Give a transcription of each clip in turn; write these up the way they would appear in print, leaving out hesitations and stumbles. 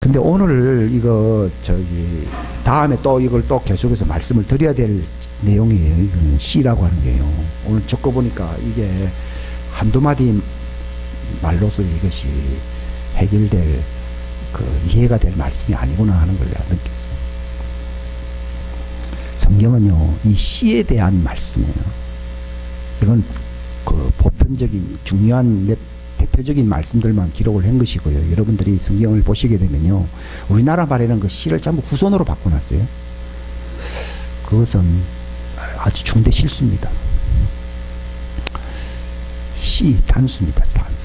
근데 오늘 이거 다음에 또 이걸 또 계속해서 말씀을 드려야 될 내용이에요. 이거는 시라고 하는 게요. 오늘 적어보니까 이게 한두 마디 말로서 이것이 해결될 이해가 될 말씀이 아니구나 하는 걸 내가 느꼈어요. 성경은요, 이 시에 대한 말씀이에요. 이건 보편적인 중요한 대표적인 말씀들만 기록을 한 것이고요. 여러분들이 성경을 보시게 되면요, 우리나라 말에는 그 시를 전부 후손으로 바꿔놨어요. 그것은 아주 중대 실수입니다. 시 단수입니다. 단수.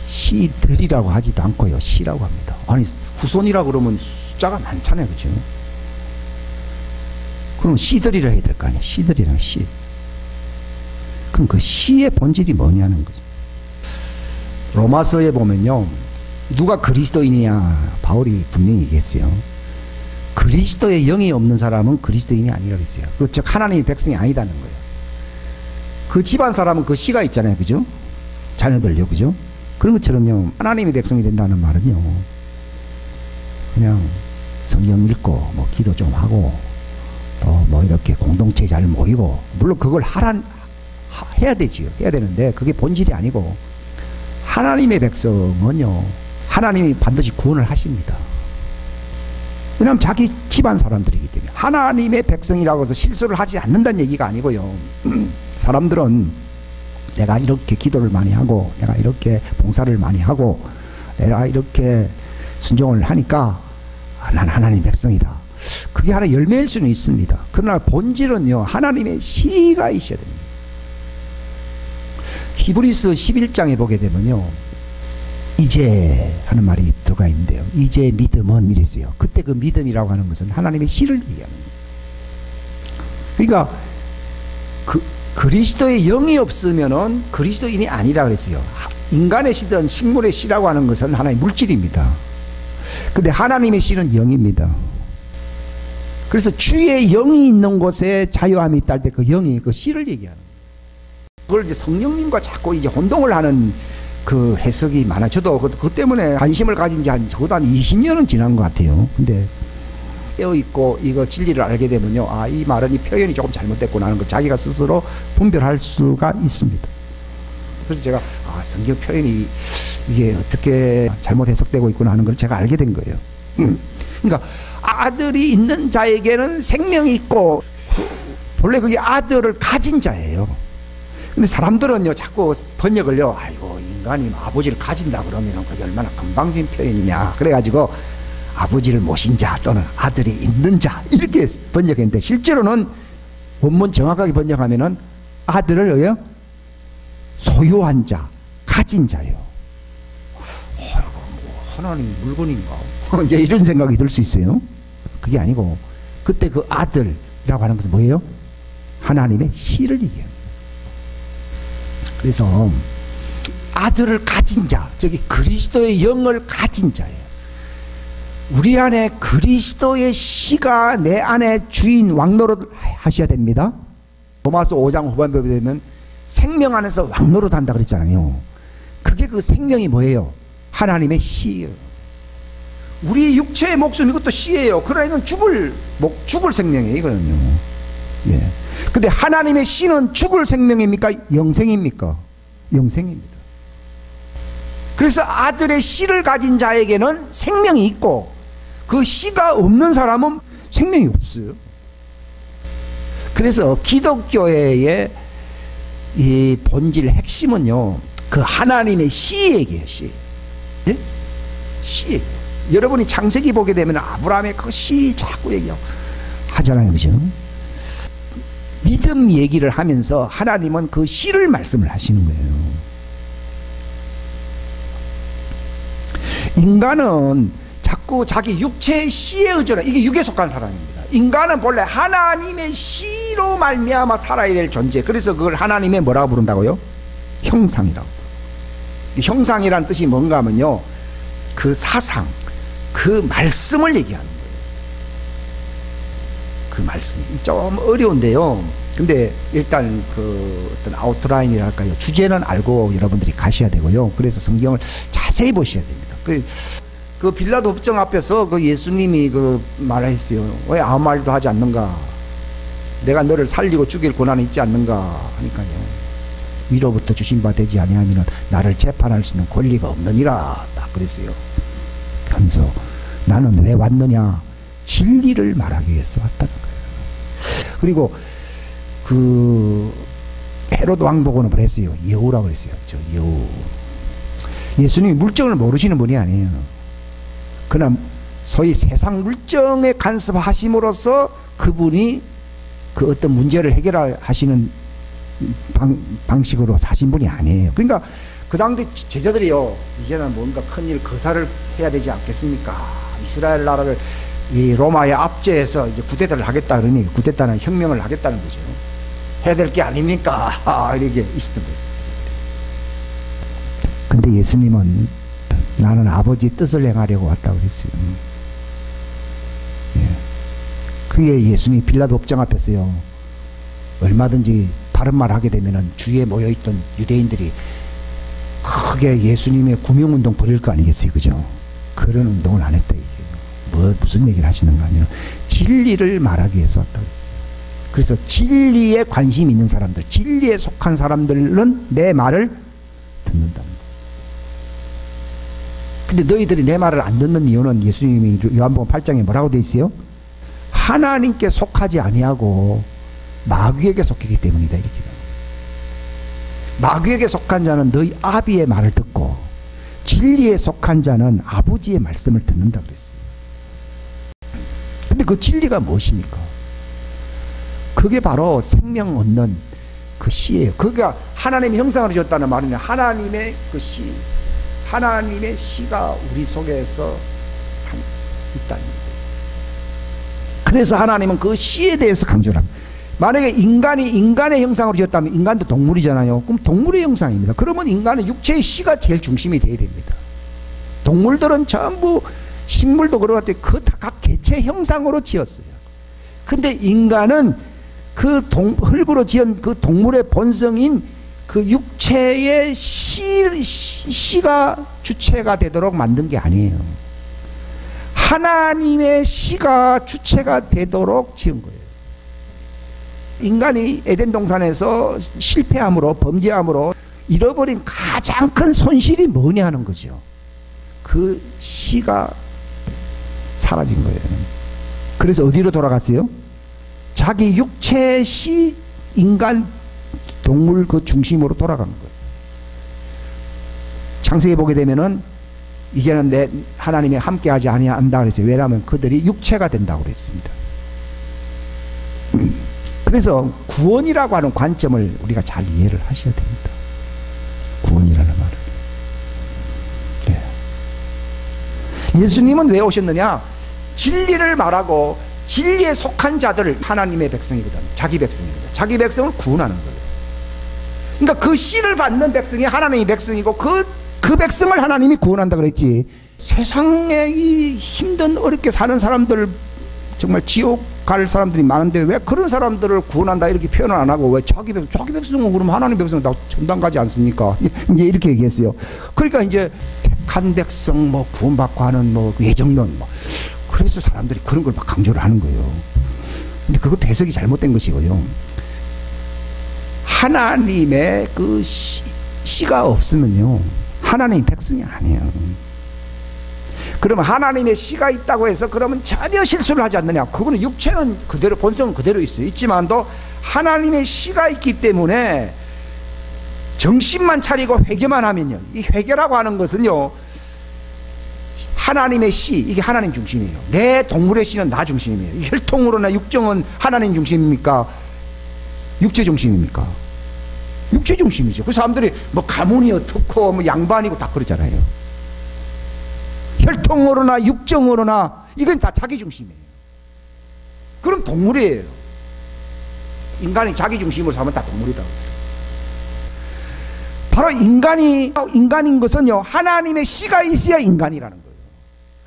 시들이라고 하지도 않고요, 시라고 합니다. 아니, 후손이라고 그러면 숫자가 많잖아요, 그죠? 그럼 시들이라 해야 될 거 아니에요. 시들이랑 시. 그럼 그 시의 본질이 뭐냐는 거죠. 로마서에 보면요, 누가 그리스도인이냐 바울이 분명히 얘기했어요. 그리스도의 영이 없는 사람은 그리스도인이 아니라고 했어요. 즉 하나님의 백성이 아니다는 거예요. 그 집안 사람은 그 씨가 있잖아요, 그죠? 자녀들요, 그죠? 그런 것처럼요, 하나님의 백성이 된다는 말은요, 그냥 성경 읽고 뭐 기도 좀 하고 또 뭐 이렇게 공동체 잘 모이고, 물론 그걸 해야 되지요. 해야 되는데 그게 본질이 아니고, 하나님의 백성은요, 하나님이 반드시 구원을 하십니다. 왜냐하면 자기 집안 사람들이기 때문에. 하나님의 백성이라고 해서 실수를 하지 않는다는 얘기가 아니고요. 사람들은 내가 이렇게 기도를 많이 하고, 내가 이렇게 봉사를 많이 하고, 내가 이렇게 순종을 하니까 난 하나님의 백성이다. 그게 하나 열매일 수는 있습니다. 그러나 본질은요, 하나님의 시가 있어야 됩니다. 히브리서 11장에 보게 되면요, 이제 하는 말이 들어가 있는데요, 이제 믿음은 이랬어요. 그때 그 믿음이라고 하는 것은 하나님의 시를 얘기합니다. 그러니까 그리스도의 영이 없으면은 그리스도인이 아니라 그랬어요. 인간의 시든 식물의 시라고 하는 것은 하나의 물질입니다. 근데 하나님의 시는 영입니다. 그래서 주의 영이 있는 곳에 자유함이 있다 할 때 그 영이 그 시를 얘기하는 거예요. 그걸 이제 성령님과 자꾸 이제 혼동을 하는 그 해석이 많아요. 저도 그 때문에 관심을 가진 지 적어도 한 20년은 지난 것 같아요. 근데 깨어있고 이거 진리를 알게 되면요, 아, 이 말은 이 표현이 조금 잘못됐구나 하는 걸 자기가 스스로 분별할 수가 있습니다. 그래서 제가 성경 표현이 이게 어떻게 잘못 해석되고 있구나 하는 걸 제가 알게 된 거예요. 그러니까 아들이 있는 자에게는 생명이 있고, 본래 그게 아들을 가진 자예요. 근데 사람들은요, 자꾸 번역을요, 아이고, 인간이 아버지를 가진다 그러면 그게 얼마나 건방진 표현이냐. 그래가지고 아버지를 모신 자 또는 아들이 있는 자 이렇게 번역했는데, 실제로는 원문 정확하게 번역하면은 아들을 소유한 자, 가진 자요. 아이고, 뭐 하나님 물건인가? 이제 이런 생각이 들 수 있어요. 그게 아니고, 그때 그 아들이라고 하는 것은 뭐예요? 하나님의 시를 얘기해요. 그래서 아들을 가진 자, 저기 그리스도의 영을 가진 자예요. 우리 안에 그리스도의 시가 내 안에 주인 왕노릇 하셔야 됩니다. 로마서 5장 후반부에 되면 생명 안에서 왕노릇 한다 그랬잖아요. 그게 그 생명이 뭐예요? 하나님의 시예요. 우리 육체의 목숨, 이것도 시예요. 그러나 이건 죽을 생명이에요, 이거는요. 예. 근데 하나님의 시는 죽을 생명입니까? 영생입니까? 영생입니다. 그래서 아들의 시를 가진 자에게는 생명이 있고, 그 시가 없는 사람은 생명이 없어요. 그래서 기독교의 이 본질 핵심은요, 그 하나님의 시 얘기예요, 시. 예? 시 얘기. 여러분이 창세기 보게 되면 아브라함의 그 시 자꾸 얘기하잖아요, 그죠? 믿음 얘기를 하면서 하나님은 그 시를 말씀을 하시는 거예요. 인간은 자꾸 자기 육체의 시에 의존해. 이게 육에 속한 사람입니다. 인간은 본래 하나님의 시로 말미암아 살아야 될 존재. 그래서 그걸 하나님의 뭐라고 부른다고요? 형상이라고. 형상이라는 뜻이 뭔가 하면요, 그 사상, 그 말씀을 얘기하는 거예요. 그 말씀이 좀 어려운데요. 근데 일단 그 어떤 아웃라인이랄까요, 주제는 알고 여러분들이 가셔야 되고요. 그래서 성경을 자세히 보셔야 됩니다. 그 빌라도 법정 앞에서 그 예수님이 그 말했어요. 왜 아무 말도 하지 않는가? 내가 너를 살리고 죽일 권한이 있지 않는가? 하니까요. 위로부터 주신 바 되지 아니하면 나를 재판할 수 있는 권리가 없느니라. 딱 그랬어요. 그러면서 나는 왜 왔느냐? 진리를 말하기 위해서 왔다는 거예요. 그리고 그 헤로드 왕보고는 그랬어요. 여우라고 그랬어요. 저 여우. 예수님이 물정을 모르시는 분이 아니에요. 그러나 소위 세상 물정에 간섭하심으로써 그분이 그 어떤 문제를 해결하시는 방식으로 사신 분이 아니에요. 그러니까 그 당대 제자들이요, 이제는 뭔가 큰일 거사를 해야 되지 않겠습니까? 이스라엘 나라를 이 로마에 압제해서 이제 구데타를 하겠다 그러니 구데타는 혁명을 하겠다는 거죠. 해야 될 게 아닙니까? 이렇게 있었던 거예요. 근데 예수님은 나는 아버지 뜻을 행하려고 왔다고 그랬어요. 예. 그게 예수님이 빌라도 법정 앞에서요, 얼마든지 바른 말 하게 되면은 주위에 모여있던 유대인들이 크게 예수님의 구명운동 벌일 거 아니겠어요, 그죠? 그런 운동을 안 했다 이게 무슨 얘기를 하시는가 하면 진리를 말하기 위해서 왔다고 했어요. 그래서 진리에 관심 있는 사람들, 진리에 속한 사람들은 내 말을 듣는다. 근데 너희들이 내 말을 안 듣는 이유는 예수님이 요한복음 8장에 뭐라고 되어 있어요? 하나님께 속하지 아니하고 마귀에게 속했기 때문이다 이렇게. 마귀에게 속한 자는 너희 아비의 말을 듣고 진리에 속한 자는 아버지의 말씀을 듣는다 그랬어요. 근데 그 진리가 무엇입니까? 그게 바로 생명 얻는 그 씨예요. 그가 하나님의 형상으로 지었다는 말은 하나님의 그 씨, 하나님의 씨가 우리 속에서 있다는 거예요. 그래서 하나님은 그 씨에 대해서 강조를 합니다. 만약에 인간이 인간의 형상으로 지었다면 인간도 동물이잖아요. 그럼 동물의 형상입니다. 그러면 인간은 육체의 씨가 제일 중심이 되어야 됩니다. 동물들은 전부, 식물도 그러고 각 개체 형상으로 지었어요. 근데 인간은 그 흙으로 지은 그 동물의 본성인 그 육체의 씨가 주체가 되도록 만든 게 아니에요. 하나님의 씨가 주체가 되도록 지은 거예요. 인간이 에덴 동산에서 실패함으로, 범죄함으로 잃어버린 가장 큰 손실이 뭐냐 하는 거죠. 그 씨가 사라진 거예요. 그래서 어디로 돌아갔어요? 자기 육체의 씨, 인간, 동물 그 중심으로 돌아간 거예요. 창세기 보게 되면은 이제는 내 하나님이 함께하지 아니한다 그랬어요. 왜냐하면 그들이 육체가 된다고 그랬습니다. 그래서 구원이라고 하는 관점을 우리가 잘 이해를 하셔야 됩니다. 구원이라는 말을. 네. 예수님은 왜 오셨느냐? 진리를 말하고 진리에 속한 자들을, 하나님의 백성이거든. 자기 백성이거든. 자기 백성을 구원하는 거예요. 그러니까 그 씨를 받는 백성이 하나님의 백성이고 그 백성을 하나님이 구원한다 그랬지. 세상에 이 힘든 어렵게 사는 사람들, 정말 지옥 갈 사람들이 많은데 왜 그런 사람들을 구원한다 이렇게 표현을 안 하고 왜 자기 백성은 그러면 하나님 백성은 다 천당 가지 않습니까? 이제 이렇게 얘기했어요. 그러니까 이제 택한 백성 뭐 구원받고 하는 뭐 예정론 뭐, 그래서 사람들이 그런 걸 막 강조를 하는 거예요. 근데 그것도 해석이 잘못된 것이고요. 하나님의 그 씨가 없으면요, 하나님 백성이 아니에요. 그러면 하나님의 씨가 있다고 해서 그러면 전혀 실수를 하지 않느냐? 그거는 육체는 그대로, 본성은 그대로 있어요. 있지만도 하나님의 씨가 있기 때문에 정신만 차리고 회개만 하면요, 이 회개라고 하는 것은요, 하나님의 씨, 이게 하나님 중심이에요. 내 동물의 씨는 나 중심이에요. 혈통으로나 육정은 하나님 중심입니까? 육체 중심입니까? 육체 중심이죠. 그 사람들이 뭐 가문이 어떻고 뭐 양반이고 다 그러잖아요. 혈통으로나 육정으로나 이건 다 자기 중심이에요. 그럼 동물이에요. 인간이 자기 중심으로 살면 다 동물이다. 바로 인간인 것은요, 하나님의 씨가 있어야 인간이라는 거예요.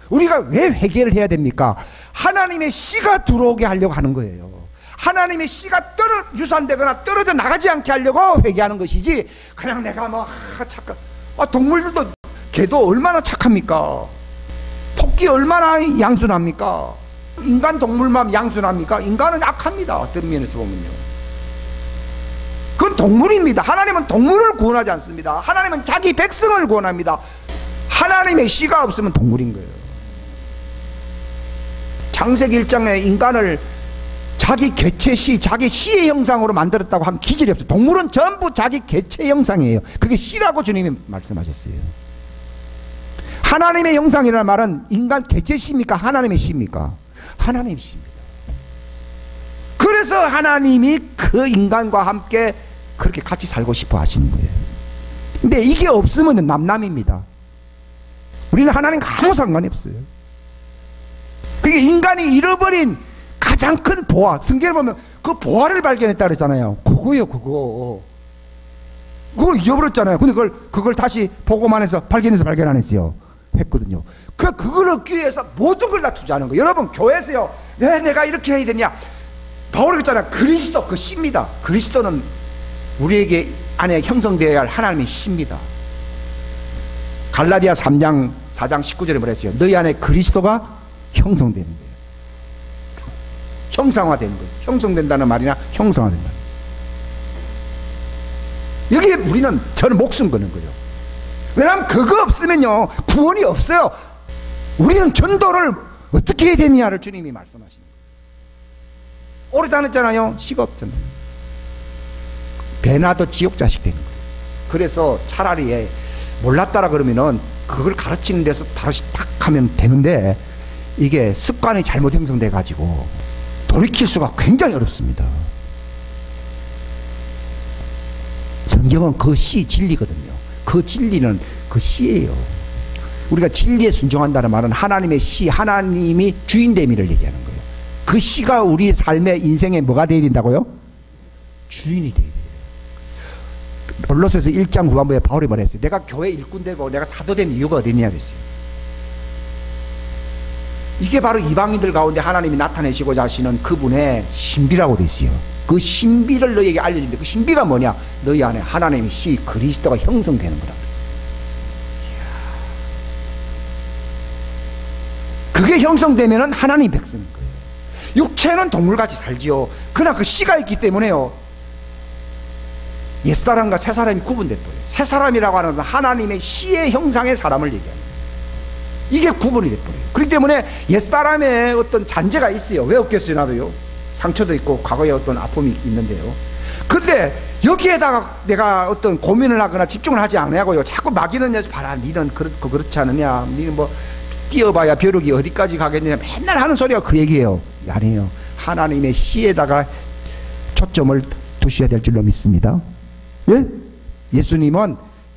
우리가 왜 회개를 해야 됩니까? 하나님의 씨가 들어오게 하려고 하는 거예요. 하나님의 씨가 유산되거나 떨어져 나가지 않게 하려고 회개하는 것이지, 그냥 내가 뭐 착각. 동물들도 개도 얼마나 착합니까? 토끼 얼마나 양순합니까? 인간 동물만 양순합니까? 인간은 악합니다. 어떤 면에서 보면요. 그건 동물입니다. 하나님은 동물을 구원하지 않습니다. 하나님은 자기 백성을 구원합니다. 하나님의 씨가 없으면 동물인 거예요. 창세기 1장에 인간을 자기 개체시, 자기 씨의 형상으로 만들었다고 하면 기질이 없어요. 동물은 전부 자기 개체 형상이에요. 그게 씨라고 주님이 말씀하셨어요. 하나님의 형상이라는 말은 인간 개체 씨입니까? 하나님의 씨입니까? 하나님의 씨입니다. 그래서 하나님이 그 인간과 함께 그렇게 같이 살고 싶어 하시는 거예요. 근데 이게 없으면 남남입니다. 우리는 하나님과 아무 상관이 없어요. 그게 인간이 잃어버린 가장 큰 보화, 성경에 보면 그 보화를 발견했다 그랬잖아요. 그거예요. 그걸 잊어버렸잖아요. 근데 그걸 다시 보고만 해서 발견 안 했어요. 했거든요. 그걸 얻기 위해서 모든 걸 다 투자하는 거예요. 여러분, 교회에서요, 왜 내가 이렇게 해야 되냐? 바울이 그랬잖아요. 그리스도, 그 씨입니다. 그리스도는 우리에게 안에 형성되어야 할 하나님의 씨입니다. 갈라디아 3장 4장 19절에 뭐라 했어요? 너희 안에 그리스도가 형성되는 거예요. 형상화되는 거예요. 형성된다는 말이나 형상화된다. 여기에 우리는 저는 목숨 거는 거죠. 왜냐하면 그거 없으면요 구원이 없어요. 우리는 전도를 어떻게 해야 되느냐를 주님이 말씀하시는 거예요. 오래 다녔잖아요. 씨가 없잖아요. 배나도 지옥 자식 되는 거예요. 그래서 차라리 몰랐다라 그러면은 그걸 가르치는 데서 바로 딱 하면 되는데, 이게 습관이 잘못 형성돼 가지고 돌이킬 수가 굉장히 어렵습니다. 성경은 그 씨 진리거든요. 그 진리는 그 씨예요. 우리가 진리에 순종한다는 말은 하나님의 씨, 하나님이 주인됨이를 얘기하는 거예요. 그 씨가 우리 삶의 인생에 뭐가 되어야 된다고요? 주인이 되어야 돼요. 골로새서 1장 후반부에 바울이 말했어요. 내가 교회 일꾼 되고 내가 사도 된 이유가 어디냐 그랬어요. 이게 바로 이방인들 가운데 하나님이 나타내시고자 하시는 그분의 신비라고 되어 있어요. 그 신비를 너희에게 알려주는데, 그 신비가 뭐냐? 너희 안에 하나님의 씨 그리스도가 형성되는 거다. 그게 형성되면은 하나님 백성인 거예요. 육체는 동물같이 살지요. 그러나 그 씨가 있기 때문에요, 옛사람과 새사람이 구분돼 버려요. 새사람이라고 하는 건 하나님의 씨의 형상의 사람을 얘기합니다. 이게 구분이 돼 버려요. 그렇기 때문에 옛사람의 어떤 잔재가 있어요. 왜 없겠어요? 나도요. 상처도 있고 과거에 어떤 아픔이 있는데요. 근데 여기에다가 내가 어떤 고민을 하거나 집중을 하지 않냐고요. 자꾸 막이는 여자 봐라. 니는 그렇지 않느냐. 니는 뭐 뛰어봐야 벼룩이 어디까지 가겠느냐. 맨날 하는 소리가 그 얘기예요. 아니에요. 하나님의 씨에다가 초점을 두셔야 될 줄로 믿습니다. 예? 예수님은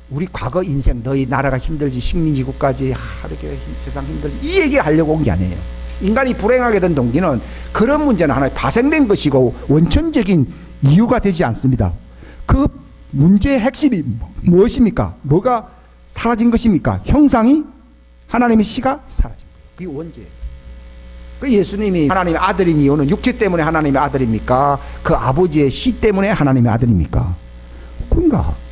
우리 과거 인생, 너희 나라가 힘들지, 식민지국까지 이렇게 세상 힘들지, 이 얘기 하려고 온 게 아니에요. 인간이 불행하게 된 동기는 그런 문제는 하나의 파생된 것이고 원천적인 이유가 되지 않습니다. 그 문제의 핵심이 무엇입니까? 뭐가 사라진 것입니까? 형상이, 하나님의 씨가 사라진 거예요. 그게 원죄예요. 그 예수님이 하나님의 아들인 이유는 육체 때문에 하나님의 아들입니까? 그 아버지의 씨 때문에 하나님의 아들입니까?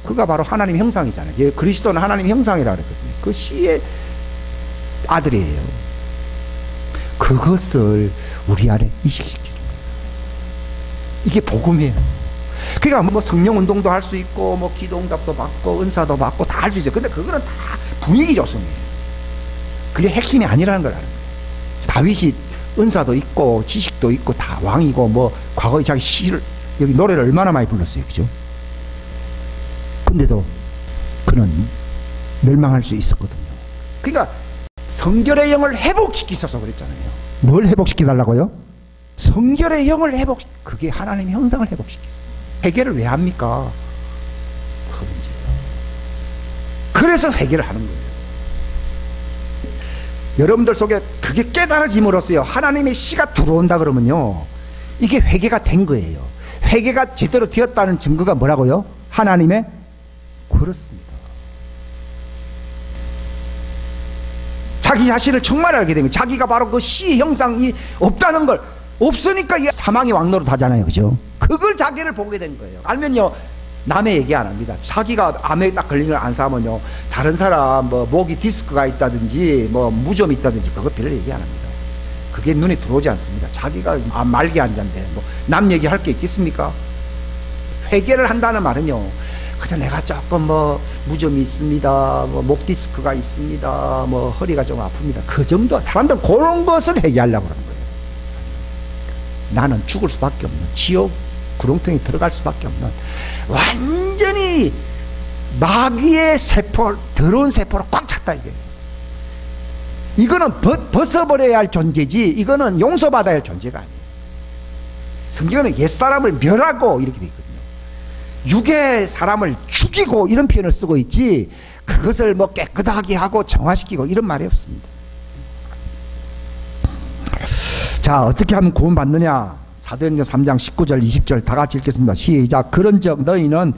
그가 바로 하나님의 형상이잖아요. 그리스도는 하나님의 형상이라고 그랬거든요. 그 씨의 아들이에요. 그것을 우리 안에 이식시키는 거예요. 이게 복음이에요. 그러니까 뭐 성령 운동도 할 수 있고, 뭐 기도 응답도 받고, 은사도 받고 다 할 수 있어요. 근데 그거는 다 분위기 조성이에요. 그게 핵심이 아니라는 걸 아는 거예요. 다윗이 은사도 있고, 지식도 있고, 다 왕이고, 뭐 과거에 자기 시를, 여기 노래를 얼마나 많이 불렀어요. 그죠? 근데도 그는 멸망할 수 있었거든요. 그러니까 성결의 영을 회복시키셔서 그랬잖아요. 뭘 회복시켜달라고요? 성결의 영을 그게 하나님의 형상을 회복시켰어요. 회개를 왜 합니까? 그 문제예요. 그래서 회개를 하는 거예요. 여러분들 속에 그게 깨달아짐으로써요, 하나님의 씨가 들어온다 그러면요, 이게 회개가 된 거예요. 회개가 제대로 되었다는 증거가 뭐라고요? 하나님의, 그렇습니다. 자기 자신을 정말 알게 되면, 자기가 바로 그 씨 형상이 없다는 걸, 없으니까 이게 사망의 왕노릇 하잖아요. 그죠? 그걸 자기를 보게 된 거예요. 알면요, 남의 얘기 안 합니다. 자기가 암에 딱 걸린 걸 안 사면요, 다른 사람 뭐 목이 디스크가 있다든지 뭐 무좀이 있다든지 그거 별로 얘기 안 합니다. 그게 눈에 들어오지 않습니다. 자기가 말기 환자인데 뭐 남 얘기할 게 있겠습니까? 회개를 한다는 말은요, 그래서 내가 조금 뭐 무좀이 있습니다, 뭐 목 디스크가 있습니다, 뭐 허리가 좀 아픕니다, 그 정도. 사람들은 그런 것을 회개하려고 하는 거예요. 나는 죽을 수밖에 없는, 지옥 구렁텅이 들어갈 수밖에 없는 완전히 마귀의 세포, 더러운 세포로 꽉 찼다 이게. 이거는 벗어버려야 할 존재지, 이거는 용서받아야 할 존재가 아니에요. 성경은 옛사람을 멸하고 이렇게 되어 있거든요. 육의 사람을 죽이고 이런 표현을 쓰고 있지, 그것을 뭐 깨끗하게 하고 정화시키고 이런 말이 없습니다. 자, 어떻게 하면 구원받느냐? 사도행전 3장 19절 20절 다 같이 읽겠습니다. 시작. 그런즉 너희는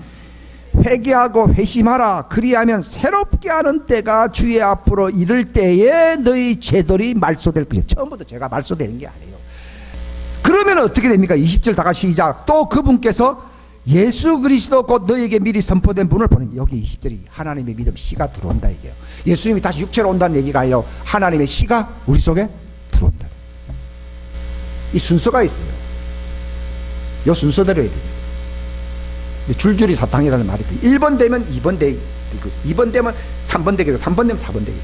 회개하고 회심하라. 그리하면 새롭게 하는 때가 주의 앞으로 이를 때에 너희 죄들이 말소될 것이야. 처음부터 죄가 말소되는 게 아니에요. 그러면 어떻게 됩니까? 20절 다 같이 시작. 또 그분께서 예수 그리스도 곧 너희에게 미리 선포된 분을 보내. 여기 20절이 하나님의 믿음 씨가 들어온다 이게요. 예수님이 다시 육체로 온다는 얘기가 아니라 하나님의 씨가 우리 속에 들어온다. 이 순서가 있어요. 이 순서대로 해야 돼요. 줄줄이 사탕이라는 말이 있고, 1번 되면 2번 되고, 2번 되면 3번 되고, 3번 되면 4번 되고.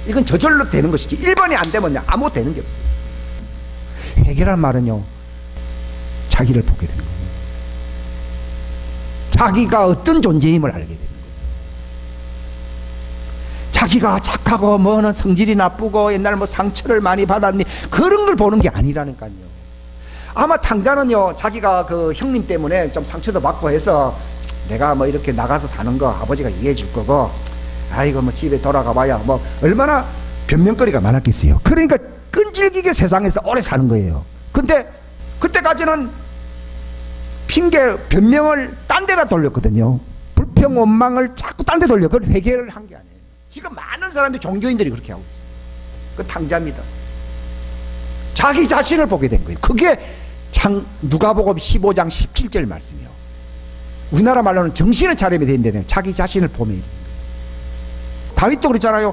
이건 저절로 되는 것이지 1번이 안 되면 아무 되는 게 없어요. 회개란 말은요, 자기를 보게 되는 거예요. 자기가 어떤 존재임을 알게 되는 거예요. 자기가 착하고 뭐는 성질이 나쁘고 옛날 뭐 상처를 많이 받았니, 그런 걸 보는 게 아니라니까요. 아마 탕자는요, 자기가 그 형님 때문에 좀 상처도 받고 해서 내가 뭐 이렇게 나가서 사는 거 아버지가 이해해 줄 거고, 아이고 뭐 집에 돌아가 봐야 뭐 얼마나 변명거리가 많았겠어요. 그러니까 끈질기게 세상에서 오래 사는 거예요. 근데 그때까지는 핑계 변명을 딴 데다 돌렸거든요. 불평 원망을 자꾸 딴 데 돌려. 그걸 회개를 한 게 아니에요. 지금 많은 사람들이, 종교인들이 그렇게 하고 있어요. 그 탕자입니다. 자기 자신을 보게 된 거예요. 그게 누가복음 15장 17절 말씀이요. 우리나라 말로는 정신을 차리면 된다네요. 자기 자신을 보면. 다윗도 그랬잖아요.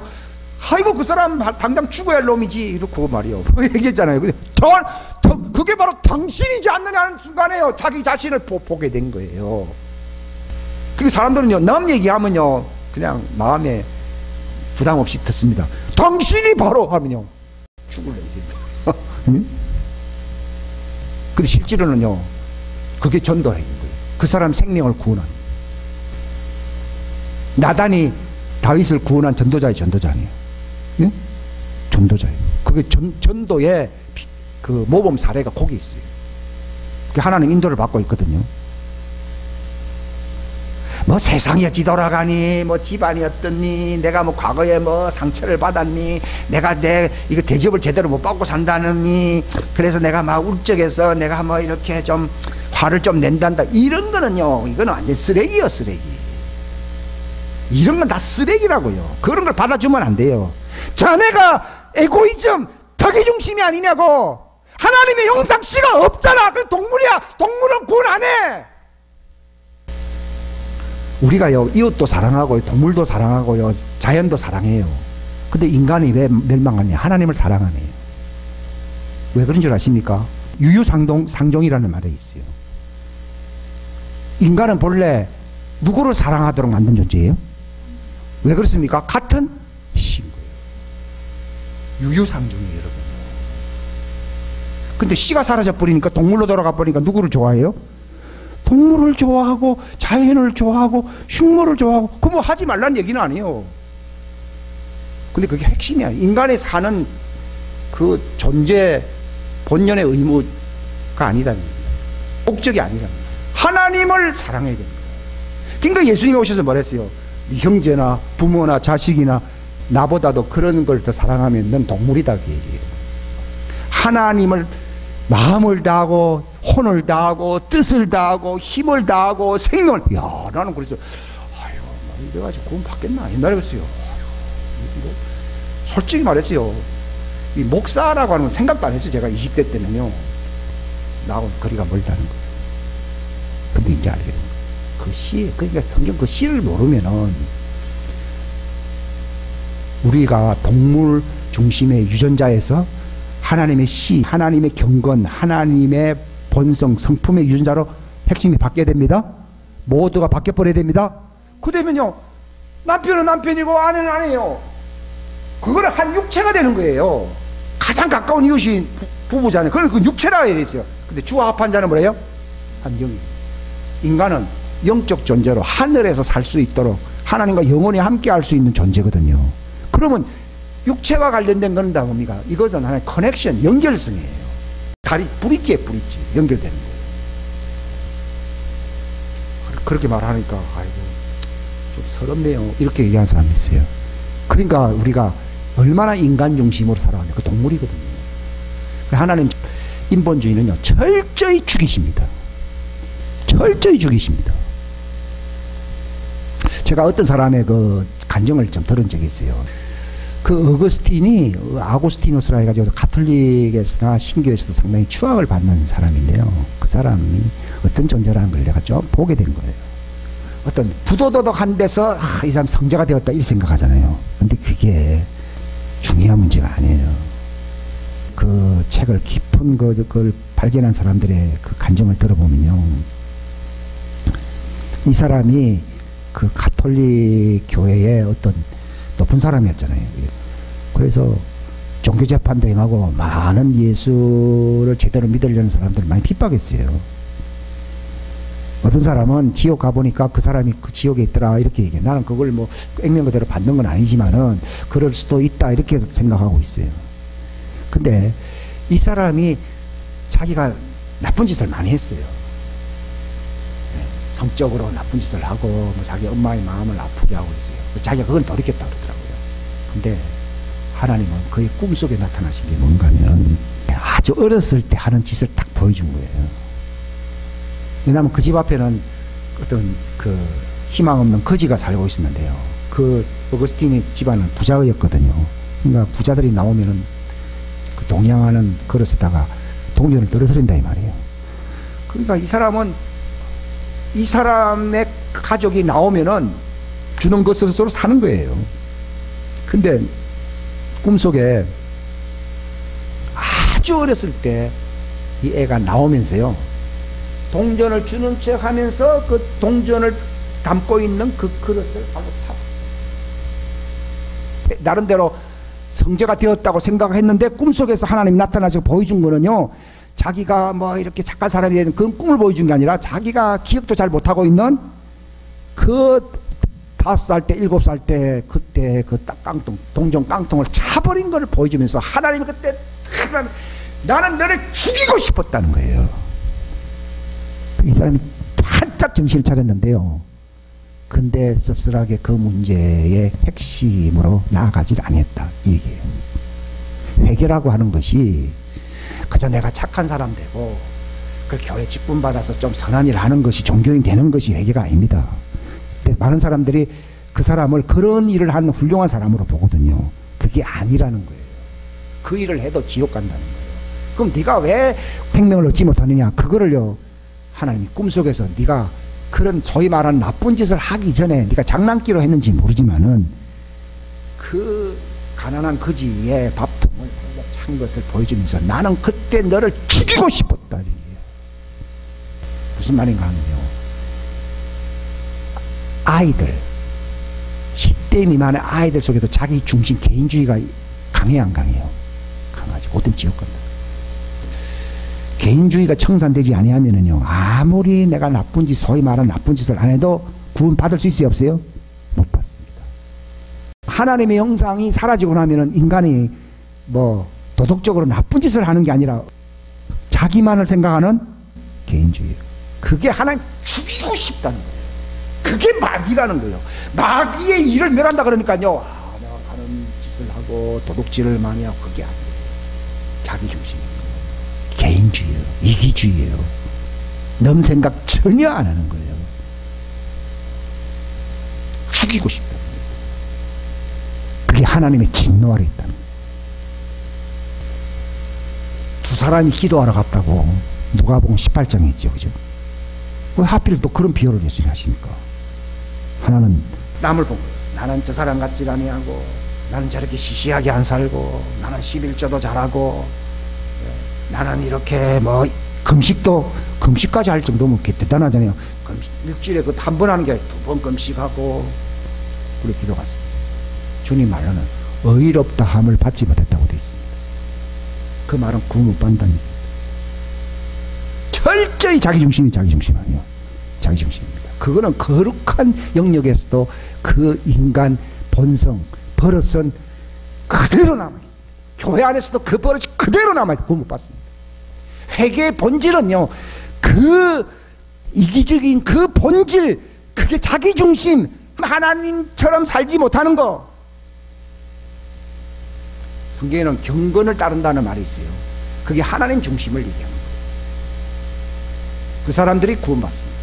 아이고 그 사람 당장 죽어야 할 놈이지, 이렇게 말이요. 얘기했잖아요. 그게 바로 당신이지 않느냐 하는 순간에요, 자기 자신을 보게 된 거예요. 그 사람들은요, 남 얘기하면요 그냥 마음에 부담 없이 듣습니다. 당신이 바로 하면요 죽을래 이제. 근데 실제로는요, 그게 전도라는 거예요. 그 사람 생명을 구원하는. 나단이 다윗을 구원한 전도자의 전도자니에요. 예? 전도자예요. 그게 전도의 그 모범 사례가 거기 있어요. 하나님 인도를 받고 있거든요. 뭐 세상이 어찌 돌아가니, 뭐 집안이 어떻니, 내가 뭐 과거에 뭐 상처를 받았니, 내가 이거 대접을 제대로 못 받고 산다느니, 그래서 내가 막 울적해서 내가 뭐 이렇게 좀 화를 좀 낸단다, 이런 거는요, 이거는 완전 쓰레기요, 쓰레기. 이런 건 다 쓰레기라고요. 그런 걸 받아주면 안 돼요. 자네가 에고이즘, 자기중심이 아니냐고. 하나님의 형상씨가 없잖아. 그 동물이야. 동물은 구원 안 해. 우리가요, 이웃도 사랑하고요, 동물도 사랑하고요, 자연도 사랑해요. 근데 인간이 왜 멸망하냐? 하나님을 사랑하네요. 왜 그런 줄 아십니까? 유유상종이라는 말이 있어요. 인간은 본래 누구를 사랑하도록 만든 존재예요? 왜 그렇습니까? 같은 신 거예요. 유유상종이에요, 여러분. 근데 씨가 사라져 버리니까, 동물로 돌아가 버리니까 누구를 좋아해요? 동물을 좋아하고 자연을 좋아하고 식물을 좋아하고. 그거 뭐 하지 말라는 얘기는 아니에요. 근데 그게 핵심이야. 인간이 사는 그 존재 본연의 의무가 아니라는 거예요. 목적이 아니라는 거예요. 하나님을 사랑해야 됩니다. 그러니까 예수님이 오셔서 말했어요. 네 형제나 부모나 자식이나 나보다도 그런 걸 더 사랑하면 넌 동물이다, 그 얘기예요. 하나님을 마음을 다하고 혼을 다하고 뜻을 다하고 힘을 다하고 생명을. 야, 나는 그래서 아유, 이래가지고 구원 받겠나 옛날에 그랬어요. 아유, 솔직히 말했어요. 이 목사라고 하는 건 생각도 안 했어요. 제가 20대 때는요, 나하고 거리가 멀다는 거예요. 근데 이제 알게 된 거예요. 그 씨, 그러니까 성경 그 씨를 모르면은 우리가 동물 중심의 유전자에서 하나님의 씨, 하나님의 경건, 하나님의 본성, 성품의 유전자로 핵심이 바뀌어야 됩니다. 모두가 바뀌어버려야 됩니다. 그러면요, 남편은 남편이고 아내는 아내예요. 그거는 한 육체가 되는 거예요. 가장 가까운 이웃이 부부잖아요. 그걸 그 육체라고 해야 되어요. 근데 주와 합한 자는 뭐래요? 한 영이. 인간은 영적 존재로 하늘에서 살 수 있도록 하나님과 영원히 함께 할 수 있는 존재거든요. 그러면 육체와 관련된 건 다 뭡니까? 이것은 하나의 커넥션, 연결성이에요. 다리, 브릿지에 브릿지, 연결되는 거예요. 그렇게 말하니까, 아이고, 좀 서럽네요. 이렇게 얘기하는 사람이 있어요. 그러니까 우리가 얼마나 인간 중심으로 살아가냐. 그 동물이거든요. 하나님, 인본주의는요, 철저히 죽이십니다. 철저히 죽이십니다. 제가 어떤 사람의 그 간증을 좀 들은 적이 있어요. 그 어거스틴이 아고스티누스라 해가지고 가톨릭에서나 신교에서도 상당히 추앙을 받는 사람인데요. 그 사람이 어떤 존재라는 걸 내가 좀 보게 된 거예요. 어떤 부도덕한 데서 이 사람 성자가 되었다 이렇게 생각하잖아요. 근데 그게 중요한 문제가 아니에요. 그 책을 깊은 그걸 발견한 사람들의 그 간증을 들어보면요, 이 사람이 그 가톨릭 교회의 어떤 높은 사람이었잖아요. 그래서 종교재판도 행하고 많은 예수를 제대로 믿으려는 사람들을 많이 핍박했어요. 어떤 사람은 지옥 가보니까 그 사람이 그 지옥에 있더라 이렇게 얘기해. 나는 그걸 뭐 액면 그대로 받는 건 아니지만은 그럴 수도 있다 이렇게 생각하고 있어요. 근데 이 사람이 자기가 나쁜 짓을 많이 했어요. 성적으로 나쁜 짓을 하고 뭐 자기 엄마의 마음을 아프게 하고 있어요. 자기가 그건 돌이켰다 그러더라고요. 근데 하나님은 그의 꿈속에 나타나신 게 뭔가 하면 아주 어렸을 때 하는 짓을 딱 보여준 거예요. 왜냐하면 그 집 앞에는 어떤 그 희망 없는 거지가 살고 있었는데요. 그 어거스틴의 집안은 부자였거든요. 그러니까 부자들이 나오면은 그 동양하는 그릇에다가 동전을 떨어뜨린다 이 말이에요. 그러니까 이 사람은 이 사람의 가족이 나오면은 주는 것으로 사는 거예요. 근데 꿈속에 아주 어렸을 때 이 애가 나오면서요, 동전을 주는 척 하면서 그 동전을 담고 있는 그 그릇을 한번 나름대로 성제가 되었다고 생각했는데 꿈속에서 하나님이 나타나서 보여준 거는요, 자기가 뭐 이렇게 착한 사람이 되는 그런 꿈을 보여준 게 아니라 자기가 기억도 잘 못하고 있는 그 5살 때 7살 때 그때 그 깡통 동전 깡통을 차버린 걸 보여주면서 하나님이 그때 나는 너를 죽이고 싶었다는 거예요. 이 사람이 한짝 정신을 차렸는데요, 근데 씁쓸하게 그 문제의 핵심으로 나아가질 않았다 이 얘기예요. 회개라고 하는 것이 그저 내가 착한 사람 되고 그 교회 직분 받아서 좀 선한 일을 하는 것이 종교인 되는 것이 회개가 아닙니다. 많은 사람들이 그 사람을 그런 일을 하는 훌륭한 사람으로 보거든요. 그게 아니라는 거예요. 그 일을 해도 지옥 간다는 거예요. 그럼 네가 왜 생명을 얻지 못하느냐? 그거를요, 하나님이 꿈속에서 네가 그런 소위 말하는 나쁜 짓을 하기 전에 네가 장난기로 했는지 모르지만은 그 가난한 거지의 밥통을 찬 것을 보여주면서 나는 그때 너를 죽이고 싶었다. 무슨 말인가 하면요, 아이들 10대 미만의 아이들 속에도 자기 중심 개인주의가 강해요 안 강해요? 강하죠. 그것 때문에 지옥 간다. 개인주의가 청산되지 아니하면은요, 아무리 내가 나쁜 짓, 소위 말하는 나쁜 짓을 안 해도 구원 받을 수 있어요 없어요? 못 받습니다. 하나님의 형상이 사라지고 나면은 인간이 뭐 도덕적으로 나쁜 짓을 하는 게 아니라 자기만을 생각하는 개인주의예요. 그게 하나님 죽이고 싶다는 거예요. 그게 마귀라는 거예요. 마귀의 일을 멸한다 그러니까요, 내가 하는 짓을 하고 도둑질을 많이 하고 그게 아니에요. 자기 중심이에요. 개인주의예요. 이기주의예요. 남 생각 전혀 안 하는 거예요. 죽이고 싶다는 거예요. 그게 하나님의 진노 아래 있다는 거예요. 두 사람이 기도하러 갔다고 누가복음 18장에 있죠, 그죠? 왜 하필 또 그런 비유를 예수님이 하십니까? 하나는 남을 보고 나는 저 사람 같지 아니하고 나는 저렇게 시시하게 안 살고 나는 11조도 잘하고 나는 이렇게 뭐 금식까지 할 정도면 대단하잖아요. 일주일에 그 한 번 하는 게 2번 금식하고 그렇게 기도갔어요. 주님 말로는 의롭다 함을 받지 못했다고 되어 있습니다. 그 말은 구원 못 받는다는 얘기입니다. 철저히 자기중심이 자기중심 아니에요. 자기중심입니다. 그거는 거룩한 영역에서도 그 인간 본성, 버릇은 그대로 남아있어요. 교회 안에서도 그 버릇이 그대로 남아있어요. 구원 못 받습니다. 회개의 본질은요, 그 이기적인 그 본질, 그게 자기중심, 하나님처럼 살지 못하는 거. 성경에는 경건을 따른다는 말이 있어요. 그게 하나님 중심을 얘기하는 거예요. 그 사람들이 구원받습니다.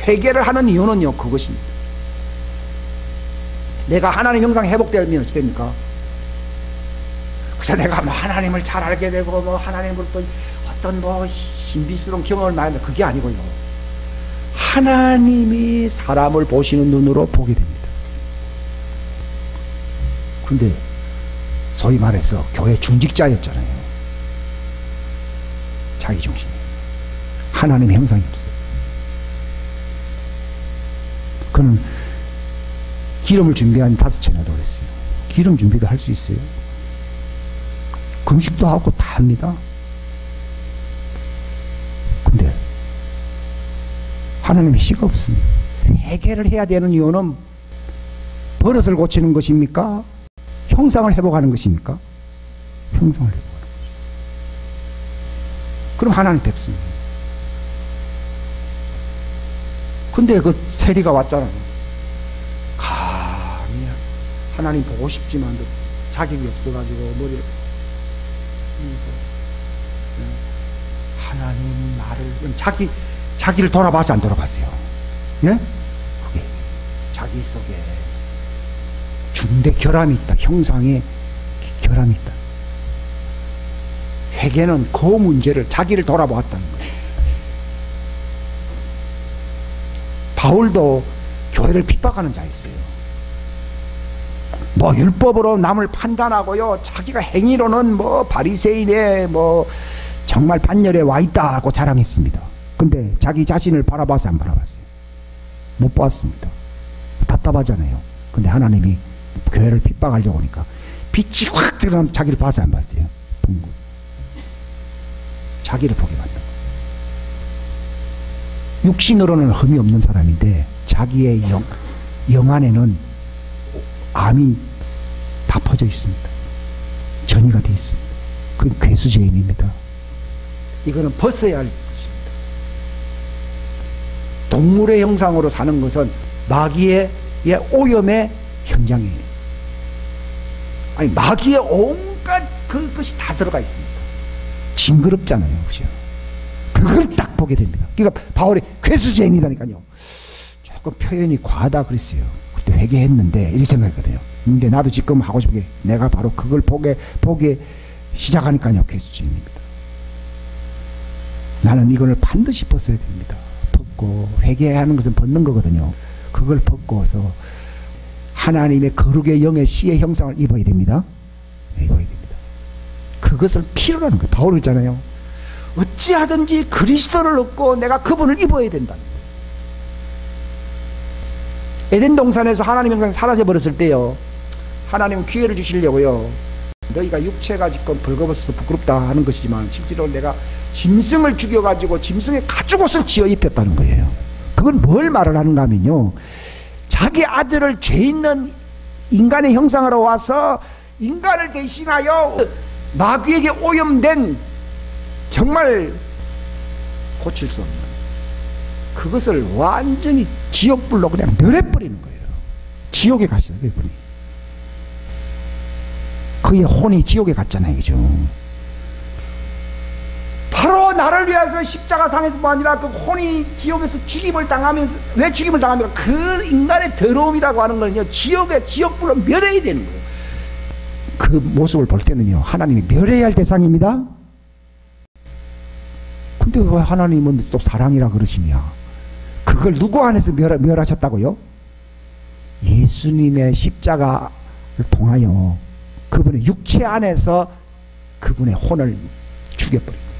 회개를 하는 이유는요, 그것입니다. 내가 하나님 형상 회복되면 어찌 됩니까? 그래서 내가 뭐 하나님을 잘 알게 되고 뭐 하나님을 또 어떤 뭐 신비스러운 경험을 많이 한다. 그게 아니고요. 하나님이 사람을 보시는 눈으로 보게 됩니다. 근데 소위 말해서 교회 중직자였잖아요. 자기중심. 하나님의 형상이 없어요. 그는 기름을 준비한 5채나 그랬어요. 기름 준비도 할 수 있어요. 금식도 하고 다 합니다. 근데 하나님의 씨가 없습니다. 회개를 해야 되는 이유는 버릇을 고치는 것입니까? 형상을 회복하는 것입니까? 형상을 회복하는 것입니다. 그럼 하나님 백성이에요. 근데 그 세리가 왔잖아요. 감히 하나님 보고 싶지만 자격이 없어가지고 머리를 하나님 나를 자기를 돌아봐서 안 돌아봤어요. 예? 그게 자기 속에 중대 결함이 있다. 형상에 결함이 있다. 회개는 그 문제를 자기를 돌아보았다는 거예요. 바울도 교회를 핍박하는 자였어요. 뭐 율법으로 남을 판단하고요, 자기가 행위로는 뭐 바리새인의 뭐 정말 반열에 와 있다고 자랑했습니다. 근데 자기 자신을 바라봐서 안 바라봤어요. 못 봤습니다. 답답하잖아요. 근데 하나님이 교회를 핍박하려고 하니까 빛이 확 드러나면서 자기를 봐서 안 봤어요. 자기를 보게 봤다. 육신으로는 흠이 없는 사람인데 자기의 영 안에는 암이 다 퍼져 있습니다. 전이가 되어 있습니다. 그건 괴수죄인입니다. 이거는 벗어야 할 것입니다. 동물의 형상으로 사는 것은 마귀의 오염의 현장이에요. 아니, 마귀의 온갖 그것이 다 들어가 있습니다. 징그럽잖아요. 그죠? 그걸 딱 보게 됩니다. 그러니까 바울이 괴수죄인이라니까요. 조금 표현이 과하다 그랬어요. 그때 회개했는데 이렇게 생각했거든요. 근데 나도 지금 하고 싶은 게 내가 바로 그걸 보게 시작하니까요. 괴수죄인입니다. 나는 이걸 반드시 벗어야 됩니다. 벗고 회개하는 것은 벗는 거거든요. 그걸 벗고서 하나님의 거룩의 영의 씨의 형상을 입어야 됩니다. 입어야 됩니다. 그것을 필요로 하는 거예요. 바울이 있잖아요. 어찌하든지 그리스도를 얻고 내가 그분을 입어야 된다. 에덴 동산에서 하나님 형상이 사라져버렸을 때요, 하나님은 기회를 주시려고요, 너희가 육체가 지금 벌거벗어서 부끄럽다 하는 것이지만 실제로 내가 짐승을 죽여가지고 짐승의 가죽옷을 지어 입혔다는 거예요. 그건 뭘 말을 하는가 하면요, 자기 아들을 죄 있는 인간의 형상으로 와서 인간을 대신하여 마귀에게 오염된 정말 고칠 수 없는 그것을 완전히 지옥불로 그냥 멸해버리는 거예요. 지옥에 가시죠, 그분이. 그의 혼이 지옥에 갔잖아요, 그죠? 바로 나를 위해서 십자가상에서뿐 아니라 그 혼이 지옥에서 죽임을 당하면서, 왜 죽임을 당합니까? 그 인간의 더러움이라고 하는 거는요, 지옥불로 멸해야 되는 거예요. 그 모습을 볼 때는요, 하나님이 멸해야 할 대상입니다. 근데 왜 하나님은 또 사랑이라 그러시냐? 그걸 누구 안에서 멸하셨다고요? 예수님의 십자가를 통하여 그분의 육체 안에서 그분의 혼을 죽여버립니다.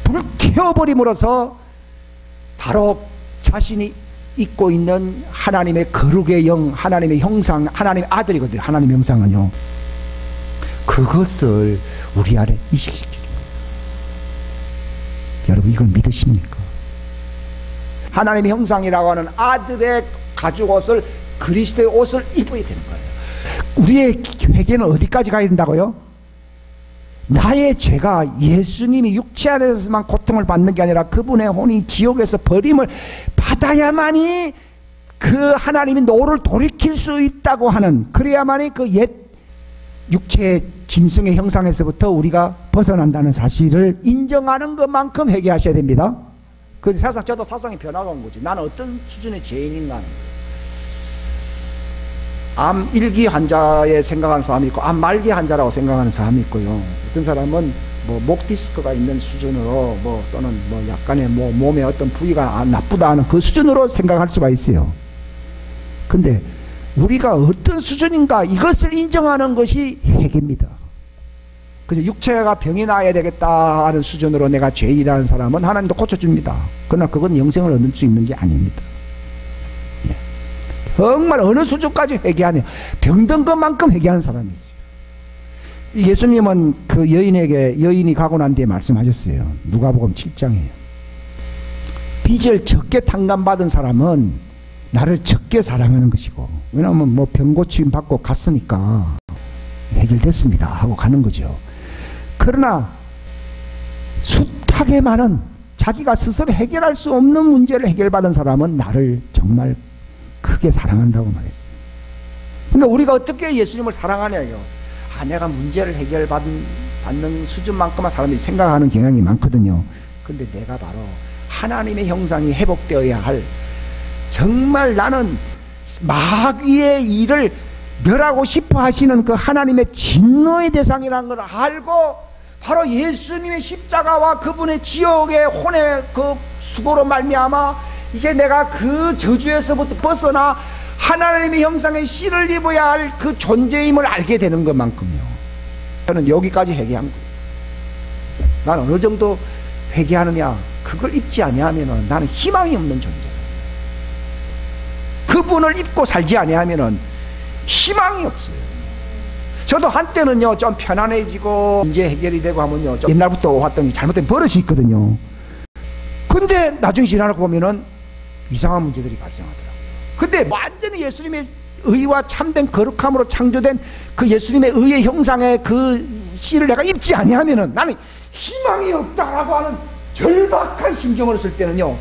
불태워버림으로써 바로 자신이 입고 있는 하나님의 거룩의 영, 하나님의 형상, 하나님의 아들이거든요. 하나님의 형상은요. 그것을 우리 안에 이식시키는 거예요. 여러분 이걸 믿으십니까? 하나님의 형상이라고 하는 아들의 가죽 옷을, 그리스도의 옷을 입어야 되는 거예요. 우리의 회개는 어디까지 가야 된다고요? 나의 죄가 예수님이 육체 안에서만 고통을 받는 게 아니라 그분의 혼이 지옥에서 버림을 받아야만이 그 하나님이 너를 돌이킬 수 있다고 하는, 그래야만이 그 옛 육체의 짐승의 형상에서부터 우리가 벗어난다는 사실을 인정하는 것만큼 회개하셔야 됩니다. 그 세상, 저도 사상이 변화가 온 거지. 나는 어떤 수준의 죄인인가 하는 거예요. 암 1기 환자에 생각하는 사람이 있고 암 말기 환자라고 생각하는 사람이 있고요. 어떤 사람은 뭐 목 디스크가 있는 수준으로 뭐 또는 뭐 약간의 뭐 몸의 어떤 부위가 나쁘다 하는 그 수준으로 생각할 수가 있어요. 근데 우리가 어떤 수준인가 이것을 인정하는 것이 회개입니다. 그래서 육체가 병이 나야 되겠다 하는 수준으로 내가 죄인이라는 사람은 하나님도 고쳐줍니다. 그러나 그건 영생을 얻을 수 있는 게 아닙니다. 정말 어느 수준까지 회개하냐, 병든 것만큼 회개하는 사람이 있어요. 예수님은 그 여인이 가고 난 뒤에 말씀하셨어요. 누가복음 7장이에요. 빚을 적게 탕감받은 사람은 나를 적게 사랑하는 것이고, 왜냐하면 뭐 병고침 받고 갔으니까 해결됐습니다 하고 가는 거죠. 그러나 숱하게 많은 자기가 스스로 해결할 수 없는 문제를 해결받은 사람은 나를 정말 크게 사랑한다고 말했어요. 그러니까 우리가 어떻게 예수님을 사랑하냐요. 내가 문제를 해결받는 수준만큼만 사람들이 생각하는 경향이 많거든요. 근데 내가 바로 하나님의 형상이 회복되어야 할, 정말 나는 마귀의 일을 멸하고 싶어 하시는 그 하나님의 진노의 대상이라는 걸 알고 바로 예수님의 십자가와 그분의 지옥의 혼의 그 수고로 말미암아 이제 내가 그 저주에서부터 벗어나 하나님의 형상의 씨를 입어야 할 그 존재임을 알게 되는 것만큼요. 저는 여기까지 회개한 거예요. 난 어느 정도 회개하느냐, 그걸 입지 아니하면 나는 희망이 없는 존재예요. 그분을 입고 살지 아니하면 희망이 없어요. 저도 한때는요 좀 편안해지고 문제 해결이 되고 하면요 좀 옛날부터 왔던 잘못된 버릇이 있거든요. 근데 나중에 지나고 보면은 이상한 문제들이 발생하더라고요. 근데 완전히 예수님의 의와 참된 거룩함으로 창조된 그 예수님의 의의 형상의 그 씨를 내가 입지 아니하면은 나는 희망이 없다라고 하는 절박한 심정을 쓸 때는요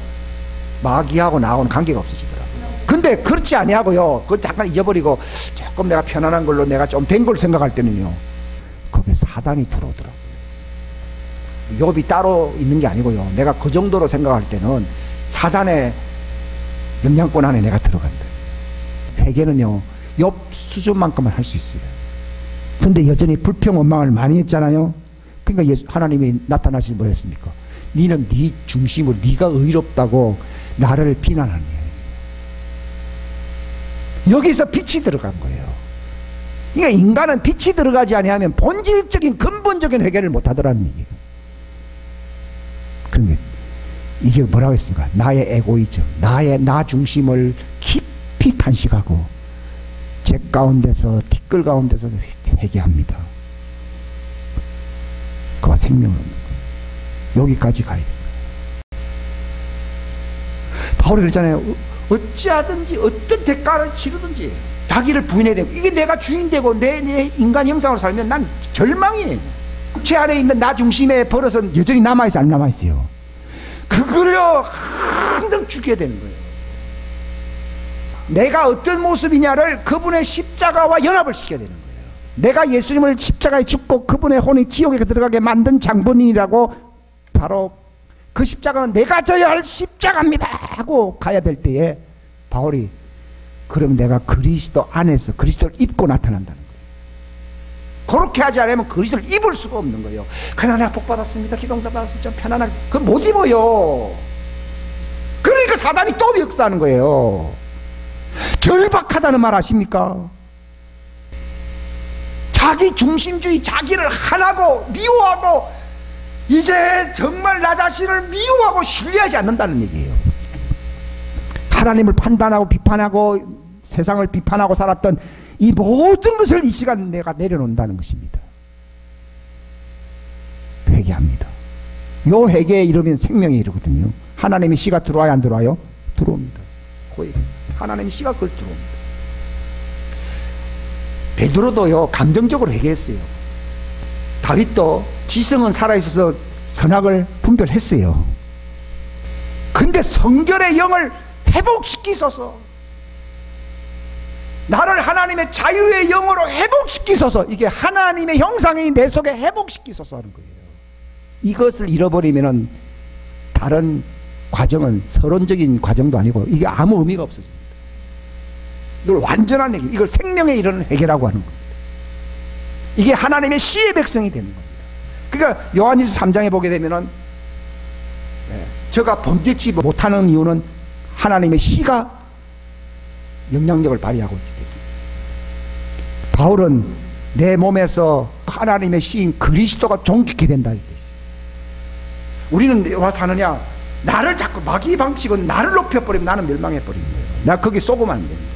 마귀하고 나하고는 관계가 없어지더라고요. 근데 그렇지 아니하고요, 그건 잠깐 잊어버리고 조금 내가 편안한 걸로 내가 좀 된 걸 생각할 때는요 거기에 사단이 들어오더라고요. 욥이 따로 있는 게 아니고요, 내가 그 정도로 생각할 때는 사단의 영향권 안에 내가 들어간다. 회개는요 욥 수준만큼은 할 수 있어요. 근데 여전히 불평 원망을 많이 했잖아요. 그러니까 하나님이 나타나시지 뭐였습니까? 니는 네 중심으로 네가 의롭다고 나를 비난하는 거예요. 여기서 빛이 들어간 거예요. 그러니까 인간은 빛이 들어가지 아니하면 본질적인 근본적인 회개를 못하더라는 얘기예요. 그러면 이제 뭐라고 했습니까? 나의 에고이즘, 나 중심을 깊이 탄식하고 제 가운데서 티끌 가운데서 회개합니다. 그와 생명을 얻는 거예요. 여기까지 가야 돼요. 바울이 그랬잖아요. 어찌하든지 어떤 대가를 치르든지 자기를 부인해야 되고, 이게 내가 주인되고 내 인간 형상으로 살면 난 절망이에요. 제 안에 있는 나 중심의 버릇은 여전히 남아있어요, 안 남아있어요? 그걸요 항상 죽여야 되는 거예요. 내가 어떤 모습이냐를 그분의 십자가와 연합을 시켜야 되는 거예요. 내가 예수님을 십자가에 죽고 그분의 혼이 지옥에 들어가게 만든 장본인이라고, 바로 그 십자가는 내가 져야 할 십자가입니다 하고 가야 될 때에 바울이 그럼 내가 그리스도 안에서 그리스도를 입고 나타난다는 거예요. 그렇게 하지 않으면 그리스도를 입을 수가 없는 거예요. 그러나 내가 복 받았습니다, 기도응답 받았으니 좀 편안하게, 그걸 못 입어요. 그러니까 사단이 또 역사하는 거예요. 절박하다는 말 아십니까? 자기 중심주의, 자기를 하나고 미워하고 이제 정말 나 자신을 미워하고 신뢰하지 않는다는 얘기예요. 하나님을 판단하고 비판하고 세상을 비판하고 살았던 이 모든 것을 이 시간 내가 내려놓는다는 것입니다. 회개합니다. 요 회개에 이르면 생명에 이르거든요. 하나님의 씨가 들어와야 안 들어와요? 들어옵니다. 거의 하나님의 씨가 그걸 들어옵니다. 베드로도요 감정적으로 회개했어요. 다윗도 지성은 살아있어서 선악을 분별했어요. 근데 성결의 영을 회복시키소서, 나를 하나님의 자유의 영으로 회복시키소서, 이게 하나님의 형상이 내 속에 회복시키소서 하는 거예요. 이것을 잃어버리면 다른 과정은 서론적인 과정도 아니고 이게 아무 의미가 없어집니다. 이걸 완전한 해결, 이걸 생명에 이르는 해결이라고 하는 겁니다. 이게 하나님의 씨의 백성이 되는 겁니다. 그러니까 요한일서 3장에 보게 되면은 저가 범죄치 못하는 이유는 하나님의 씨가 영향력을 발휘하고 있기 때문에. 바울은 내 몸에서 하나님의 씨인 그리스도가 존귀케 된다 이렇게 했어요. 우리는 와 사느냐, 나를 자꾸 마귀의 방식은 나를 높여버리면 나는 멸망해버리는 거예요. 나 거기 쏘고만 안 됩니다.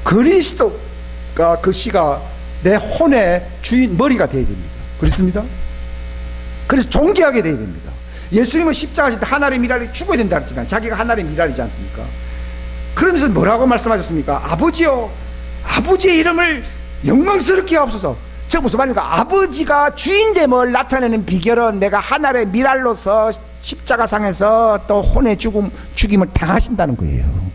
그리스도가 그 씨가 내 혼의 주인 머리가 되어야 됩니다. 그렇습니다. 그래서 존귀하게 되어야 됩니다. 예수님은 십자가 질 때 하나님의 미랄이 죽어야 된다 했잖아요. 자기가 하나님의 미랄이지 않습니까? 그러면서 뭐라고 말씀하셨습니까? 아버지요, 아버지의 이름을 영광스럽게 하옵소서. 저 무슨 말입니까? 아버지가 주인됨을 나타내는 비결은 내가 하나님의 미랄로서 십자가상에서 또 혼의 죽임을 당하신다는 거예요.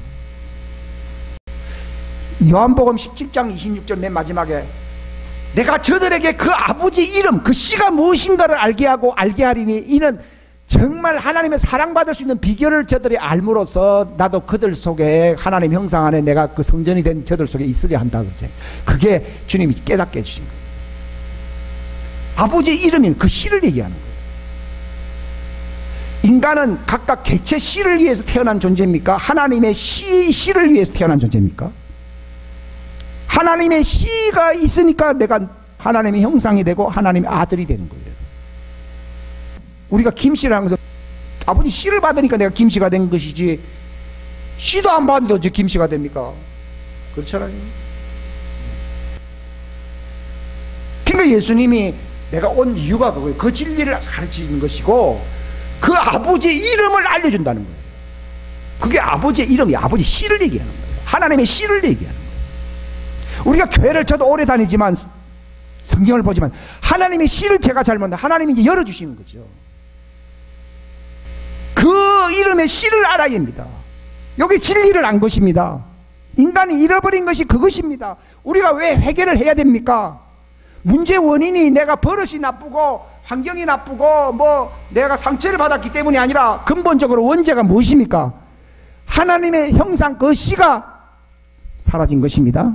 요한복음 17장 26절 맨 마지막에 내가 저들에게 그 아버지 이름, 그 씨가 무엇인가를 알게 하고 알게 하리니 이는 정말 하나님의 사랑받을 수 있는 비결을 저들이 알므로써 나도 그들 속에 하나님 형상 안에 내가 그 성전이 된 저들 속에 있으려 한다 그러지. 그게 주님이 깨닫게 해주신 거예요. 아버지의 이름인 그 씨를 얘기하는 거예요. 인간은 각각 개체 씨를 위해서 태어난 존재입니까? 하나님의 씨를 위해서 태어난 존재입니까? 하나님의 씨가 있으니까 내가 하나님의 형상이 되고 하나님의 아들이 되는 거예요. 우리가 김씨를 하면서 아버지 씨를 받으니까 내가 김씨가 된 것이지, 씨도 안 받는데 어째 김씨가 됩니까? 그렇잖아요. 그러니까 예수님이 내가 온 이유가 그거예요. 그 진리를 가르치는 것이고 그 아버지의 이름을 알려준다는 거예요. 그게 아버지의 이름이 아버지 씨를 얘기하는 거예요. 하나님의 씨를 얘기하는 거예요. 우리가 교회를 저도 오래 다니지만 성경을 보지만 하나님의 씨를 제가 잘 모른다. 하나님이 이제 열어주시는 거죠. 그 이름의 씨를 알아야 합니다. 여기 진리를 안 것입니다. 인간이 잃어버린 것이 그것입니다. 우리가 왜 회개를 해야 됩니까? 문제 원인이 내가 버릇이 나쁘고 환경이 나쁘고 뭐 내가 상처를 받았기 때문이 아니라 근본적으로 원죄가 무엇입니까? 하나님의 형상 그 씨가 사라진 것입니다.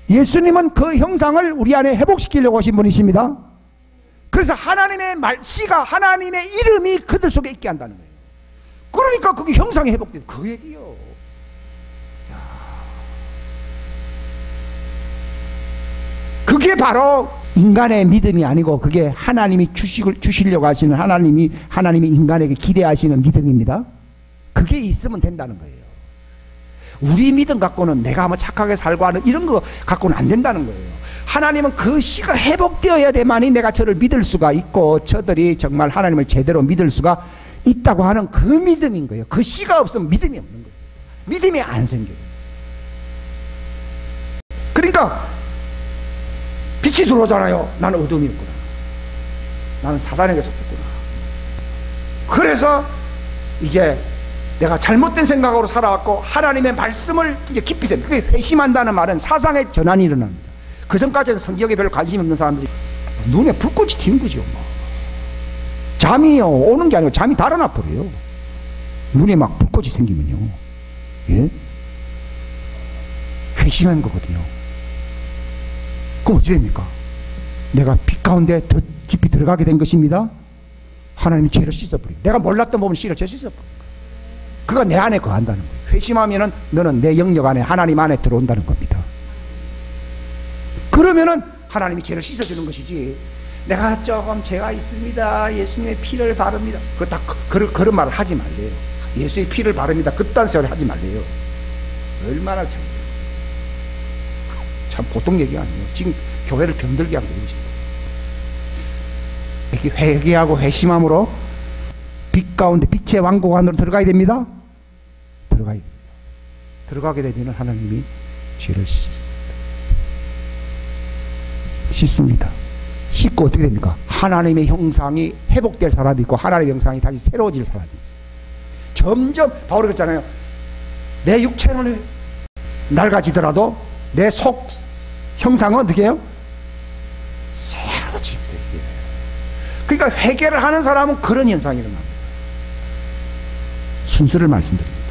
예수님은 그 형상을 우리 안에 회복시키려고 하신 분이십니다. 그래서 하나님의 씨가 하나님의 이름이 그들 속에 있게 한다는 거예요. 그러니까 그게 형상이 회복돼요. 그 얘기요. 그게 바로 인간의 믿음이 아니고 그게 하나님이 주시려고 하시는 하나님이 인간에게 기대하시는 믿음입니다. 그게 있으면 된다는 거예요. 우리 믿음 갖고는 내가 한번 착하게 살고 하는 이런 거 갖고는 안 된다는 거예요. 하나님은 그 씨가 회복되어야 돼만이 내가 저를 믿을 수가 있고 저들이 정말 하나님을 제대로 믿을 수가 있다고 하는 그 믿음인 거예요. 그 씨가 없으면 믿음이 없는 거예요. 믿음이 안 생겨요. 그러니까 빛이 들어오잖아요. 나는 어둠이었구나. 나는 사단에게 속했구나. 그래서 이제 내가 잘못된 생각으로 살아왔고 하나님의 말씀을 이제 깊이 생각. 그게 회심한다는 말은 사상의 전환이 일어납니다. 그 전까지는 성경에 별로 관심 없는 사람들이 눈에 불꽃이 튀는 거죠. 잠이 오는 게 아니고 잠이 달아나 버려요. 눈에 막 불꽃이 생기면요. 예? 회심한 거거든요. 그럼 어떻게 됩니까? 내가 빛 가운데 더 깊이 들어가게 된 것입니다. 하나님이 죄를 씻어버려요. 내가 몰랐던 부분 씨를 죄 씻어버려요. 그가 내 안에 거한다는 거예요. 회심하면은 너는 내 영역 안에 하나님 안에 들어온다는 겁니다. 그러면은 하나님이 죄를 씻어주는 것이지, 내가 조금 죄가 있습니다, 예수님의 피를 바릅니다, 그거 다 그런 말을 하지 말래요. 예수의 피를 바릅니다, 그딴 소리 하지 말래요. 얼마나 참 보통 얘기가 아니에요. 지금 교회를 병들게 한 거예요. 이렇게 회개하고 회심함으로 빛 가운데 빛의 왕국 안으로 들어가야 됩니다. 들어가야 됩니다. 들어가게 되면 하나님이 죄를 씻습니다. 씻고 어떻게 됩니까? 하나님의 형상이 회복될 사람이 있고 하나님의 형상이 다시 새로워질 사람이 있어요. 점점 바울이 그랬잖아요. 내 육체는 낡아지더라도 내 속 형상은 어떻게 해요? 새로워집니다. 그러니까 회개를 하는 사람은 그런 현상이 일어납니다. 순서를 말씀드립니다.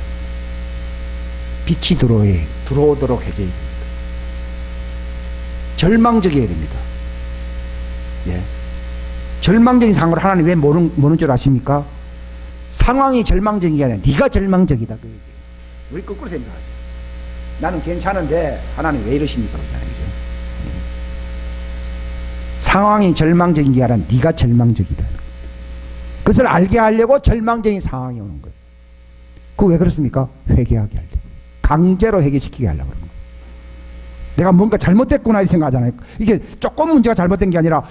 빛이 들어오도록 회개해야 됩니다. 절망적이어야 됩니다. 예. 절망적인 상황을 하나님 왜 모르는 줄 아십니까? 상황이 절망적인 게 아니라 네가 절망적이다. 그 얘기예요. 우리 거꾸로 생각하죠. 나는 괜찮은데 하나님 왜 이러십니까? 그러잖아요. 그죠? 예. 상황이 절망적인 게 아니라 네가 절망적이다. 그것을 알게 하려고 절망적인 상황이 오는 거예요. 그거 왜 그렇습니까? 회개하게 하려고. 강제로 회개시키게 하려고 그러는 거예요. 내가 뭔가 잘못됐구나 이 생각하잖아요. 이게 조금 문제가 잘못된 게 아니라,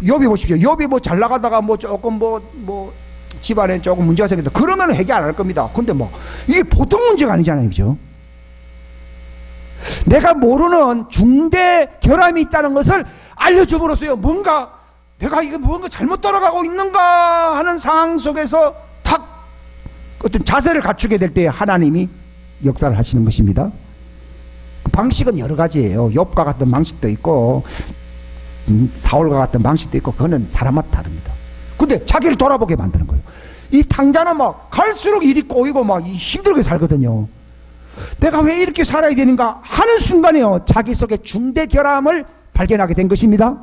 욥이 보십시오. 욥이 뭐 잘 나가다가 뭐 조금 뭐 집안에 조금 문제가 생겼다. 그러면 회개 안 할 겁니다. 근데 뭐 이게 보통 문제가 아니잖아요. 그죠? 내가 모르는 중대 결함이 있다는 것을 알려줌으로써요, 뭔가 내가 이게 뭔가 잘못 돌아가고 있는가 하는 상황 속에서 탁 어떤 자세를 갖추게 될 때 하나님이 역사를 하시는 것입니다. 방식은 여러 가지예요. 욥과 같은 방식도 있고 사울과 같은 방식도 있고, 그거는 사람마다 다릅니다. 근데 자기를 돌아보게 만드는 거예요. 이 탕자는 막 갈수록 일이 꼬이고 막 힘들게 살거든요. 내가 왜 이렇게 살아야 되는가 하는 순간에요, 자기 속에 중대 결함을 발견하게 된 것입니다.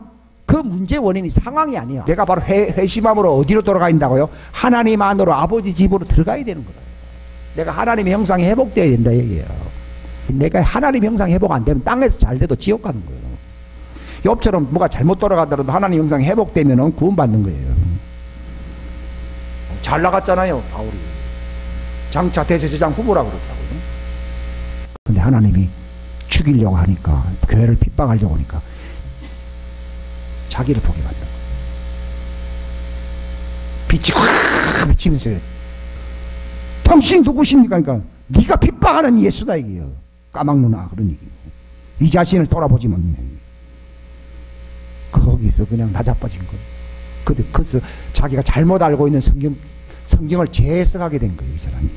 그 문제 원인이 상황이 아니에요. 내가 바로 회심함으로 어디로 돌아가 있다고요? 하나님 안으로, 아버지 집으로 들어가야 되는 거예요. 내가 하나님의 형상이 회복되어야 된다 얘기예요. 내가 하나님의 형상이 회복 안 되면 땅에서 잘 돼도 지옥 가는 거예요. 욥처럼 뭐가 잘못 돌아가더라도 하나님 형상이 회복되면 구원받는 거예요. 잘 나갔잖아요, 바울이. 장차 대제사장 후보라고 그랬다고요. 근데 하나님이 죽이려고 하니까, 교회를 핍박하려고 하니까 자기를 보게 만든 거예요. 빛이 확 비치면서, 당신 누구십니까? 그러니까 네가 핍박하는 예수다 이게요. 까막누나 그런 얘기예요. 이 자신을 돌아보지 못하는 얘기예요. 거기서 그냥 나자빠진 거예요. 그래서 자기가 잘못 알고 있는 성경을 재해석하게 된 거예요, 이 사람이.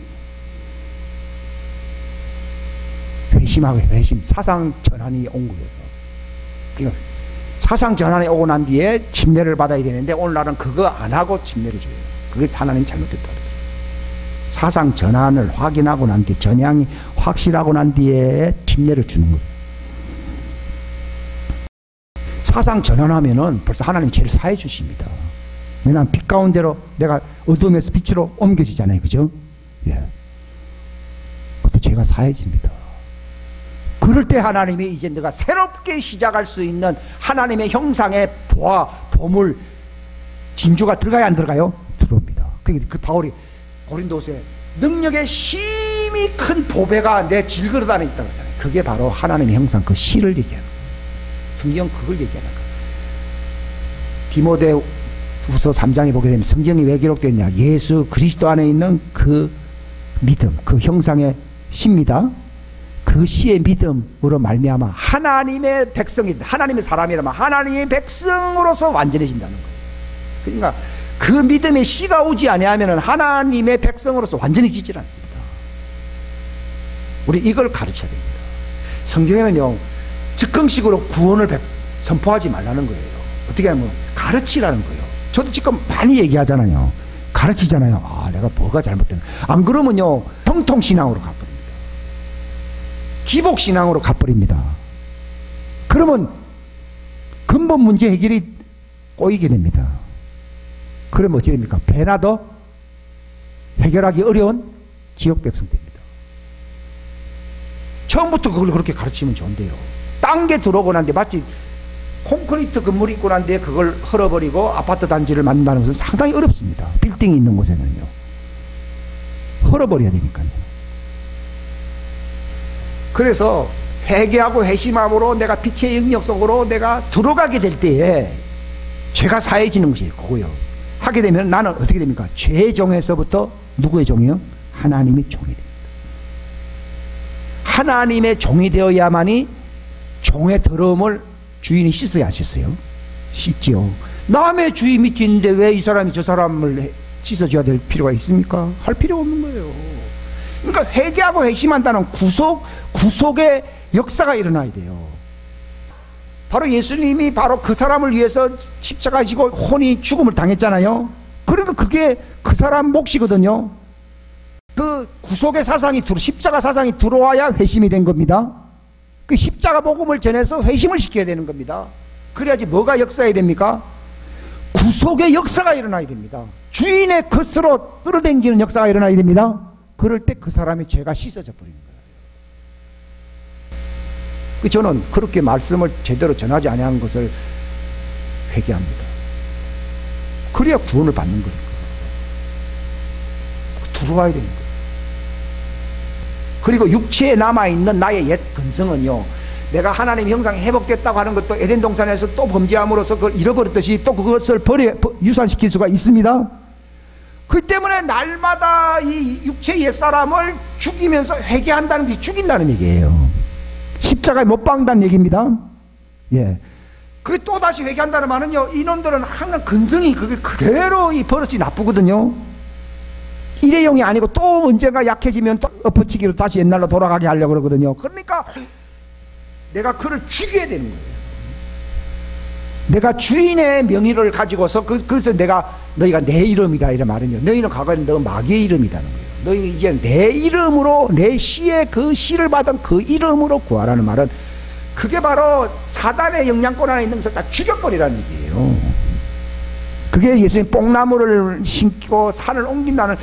회심하고 회심, 사상 전환이 온 거예요. 그러니까 사상 전환이 오고 난 뒤에 침례를 받아야 되는데, 오늘날은 그거 안 하고 침례를 줘요. 그게 하나님 잘못됐다. 사상 전환을 확인하고 난 뒤에, 전향이 확실하고 난 뒤에 침례를 주는 거예요. 사상 전환하면은 벌써 하나님 죄를 사해 주십니다. 왜냐하면 빛 가운데로, 내가 어둠에서 빛으로 옮겨지잖아요. 그죠? 예. 그때 죄가 사해집니다. 그럴 때 하나님이 이제 내가 새롭게 시작할 수 있는 하나님의 형상의 보물, 진주가 들어가야 안 들어가요? 들어옵니다. 그 바울이 고린도서에 능력의 심히 큰 보배가 내 질그릇 안에 있다고 하잖아요. 그게 바로 하나님의 형상, 그 실을 얘기하는 거예요. 성경 그걸 얘기하는 거예요. 디모데후서 3장에 보게 되면 성경이 왜 기록되어 있냐? 예수 그리스도 안에 있는 그 믿음, 그 형상의 시입니다. 그 시의 믿음으로 말미암아 하나님의 백성이, 하나님의 사람이라면 하나님의 백성으로서 완전해진다는 거예요. 그러니까 그 믿음의 씨가 오지 아니하면 하나님의 백성으로서 완전해지질 않습니다. 우리 이걸 가르쳐야 됩니다. 성경에는요, 즉흥식으로 구원을 선포하지 말라는 거예요. 어떻게 하면 가르치라는 거예요. 저도 지금 많이 얘기하잖아요. 가르치잖아요. 아, 내가 뭐가 잘못됐나. 안 그러면요, 형통신앙으로 가버립니다. 기복신앙으로 가버립니다. 그러면 근본 문제 해결이 꼬이게 됩니다. 그러면 어찌 됩니까? 배나 더 해결하기 어려운 지역 백성 됩니다. 처음부터 그걸 그렇게 가르치면 좋은데요. 딴 게 들어오고 난 뒤에 마치 콘크리트 건물이 있고 난 뒤에 그걸 헐어버리고 아파트 단지를 만든다는 것은 상당히 어렵습니다. 빌딩이 있는 곳에는요. 헐어버려야 되니까요. 그래서 회개하고 회심함으로 내가 빛의 영역 속으로 내가 들어가게 될 때에 죄가 사해지는 것이 그거요. 하게 되면 나는 어떻게 됩니까? 죄의 종에서부터 누구의 종이요? 하나님의 종이 됩니다. 하나님의 종이 되어야만이 종의 더러움을 주인이 씻어야 안 씻어요? 씻지요. 남의 주의 밑에 있는데 왜 이 사람이 저 사람을 씻어줘야 될 필요가 있습니까? 할 필요 없는 거예요. 그러니까 회개하고 회심한다는 구속의 역사가 일어나야 돼요. 바로 예수님이 바로 그 사람을 위해서 십자가 지고 혼이 죽음을 당했잖아요. 그러니까 그게 그 사람 몫이거든요. 그 구속의 사상이 십자가 사상이 들어와야 회심이 된 겁니다. 그 십자가 복음을 전해서 회심을 시켜야 되는 겁니다. 그래야지 뭐가 역사해야 됩니까? 구속의 역사가 일어나야 됩니다. 주인의 것으로 끌어당기는 역사가 일어나야 됩니다. 그럴 때 그 사람의 죄가 씻어져 버리는 거예요. 저는 그렇게 말씀을 제대로 전하지 아니한 것을 회개합니다. 그래야 구원을 받는 거니까. 들어와야 됩니다. 그리고 육체에 남아있는 나의 옛 근성은요, 내가 하나님의 형상이 회복됐다고 하는 것도 에덴 동산에서 또 범죄함으로써 그걸 잃어버렸듯이 또 그것을 유산시킬 수가 있습니다. 그 때문에 날마다 이 육체의 옛사람을 죽이면서 회개한다는 게 죽인다는 얘기예요. 십자가에 못 박는다는 얘기입니다. 예. 그게 또다시 회개한다는 말은요, 이놈들은 항상 근성이 그게 그대로 이 버릇이 나쁘거든요. 일회용이 아니고 또 언젠가 약해지면 또 엎어치기로 다시 옛날로 돌아가게 하려고 그러거든요. 그러니까 내가 그를 죽여야 되는 거예요. 내가 주인의 명의를 가지고서 그래서 너희가 내 이름이다 이런 말은요, 너희는 과거에는 너 마귀의 이름이라는 거예요. 너희 이제 내 이름으로, 내 시에 그 시를 받은 그 이름으로 구하라는 말은 그게 바로 사단의 영향권 안에 있는 것을 다 죽여버리라는 얘기예요. 그게 예수님 뽕나무를 심고 산을 옮긴다는,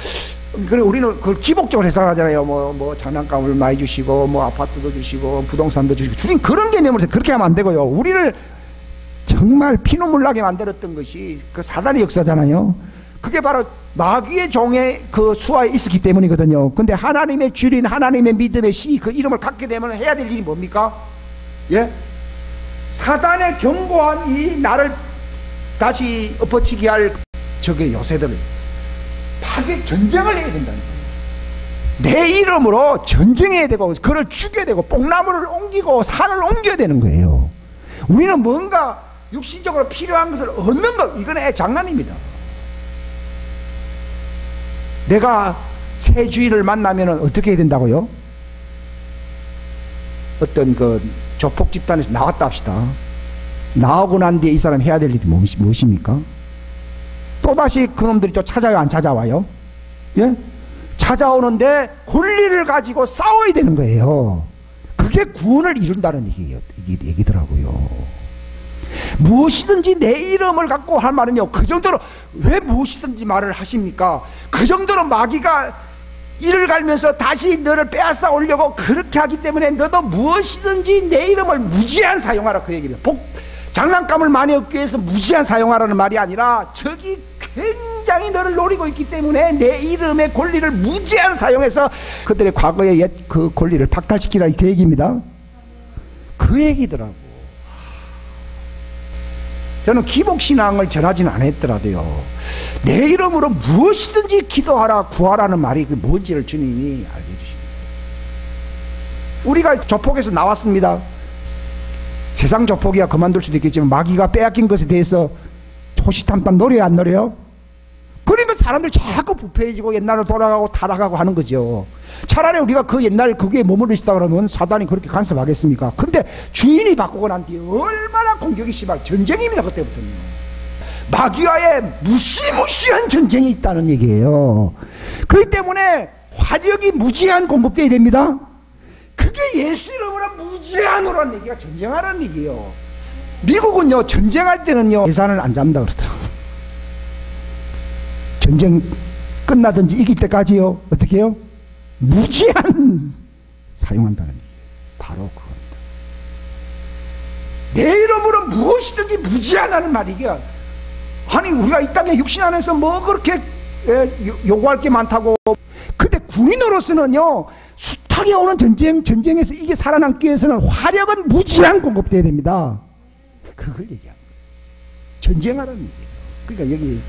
그래 우리는 그걸 기복적으로 해석하잖아요. 뭐 장난감을 많이 주시고 뭐 아파트도 주시고 부동산도 주시고, 주님 그런 개념으로 그렇게 하면 안 되고요. 우리를 정말 피눈물 나게 만들었던 것이 그 사단의 역사잖아요. 그게 바로 마귀의 종의 그 수하에 있었기 때문이거든요. 근데 하나님의 주인, 하나님의 믿음의 시, 그 이름을 갖게 되면 해야 될 일이 뭡니까? 예? 사단의 견고한 이 나를 다시 엎어치게 할 적의 요새들을 전쟁을 해야 된다는 거예요. 내 이름으로 전쟁해야 되고 그를 죽여야 되고 뽕나무를 옮기고 산을 옮겨야 되는 거예요. 우리는 뭔가 육신적으로 필요한 것을 얻는 것, 이건 장난입니다. 내가 새 주인을 만나면 어떻게 해야 된다고요? 어떤 그 조폭 집단에서 나왔다 합시다. 나오고 난 뒤에 이 사람 해야 될 일이 무엇입니까? 또다시 그놈들이 또 찾아와요, 안 찾아와요? 예? 찾아오는데 권리를 가지고 싸워야 되는 거예요. 그게 구원을 이룬다는 얘기더라고요. 무엇이든지 내 이름을 갖고 할 말은요, 그 정도로 왜 무엇이든지 말을 하십니까? 그 정도로 마귀가 이를 갈면서 다시 너를 빼앗아 오려고 그렇게 하기 때문에 너도 무엇이든지 내 이름을 무제한 사용하라, 그 얘기입니다. 장난감을 많이 얻기 위해서 무제한 사용하라는 말이 아니라 적이 굉장히 너를 노리고 있기 때문에 내 이름의 권리를 무제한 사용해서 그들의 과거의 옛 그 권리를 박탈시키라, 그 얘기입니다. 그 얘기더라고. 저는 기복신앙을 전하지는 않았더라도요, 내 이름으로 무엇이든지 기도하라, 구하라는 말이 그 뭔지를 주님이 알게 해주십니다. 우리가 조폭에서 나왔습니다. 세상 조폭이야 그만둘 수도 있겠지만 마귀가 빼앗긴 것에 대해서 호시탐탐 노려야 안 노려요? 그러니까 사람들이 자꾸 부패해지고 옛날로 돌아가고 타락하고 하는 거죠. 차라리 우리가 그 옛날 그게 머물러 있다 그러면 사단이 그렇게 간섭하겠습니까? 근데 주인이 바꾸고 난 뒤에 얼마나 공격이 심하게 전쟁입니다. 그때부터는 마귀와의 무시무시한 전쟁이 있다는 얘기예요. 그렇기 때문에 화력이 무제한 공급돼야 됩니다. 그게 예수 이름으로 무제한으로 하는 얘기가 전쟁하라는 얘기예요. 미국은요, 전쟁할 때는요, 예산을 안 잡는다 그러더라고요. 전쟁 끝나든지 이길 때까지요, 어떻게 해요? 무제한 사용한다는 얘기예요. 바로 그겁니다. 내 이름으로 무엇이든지 무제한하는 말이야. 아니, 우리가 이 땅에 육신 안에서 뭐 그렇게 요구할 게 많다고. 근데 군인으로서는요, 숱하게 오는 전쟁에서 이게 살아남기 위해서는 화력은 무제한 공급돼야 됩니다. 그걸 얘기합니다. 전쟁하라는 얘기예요. 그러니까 여기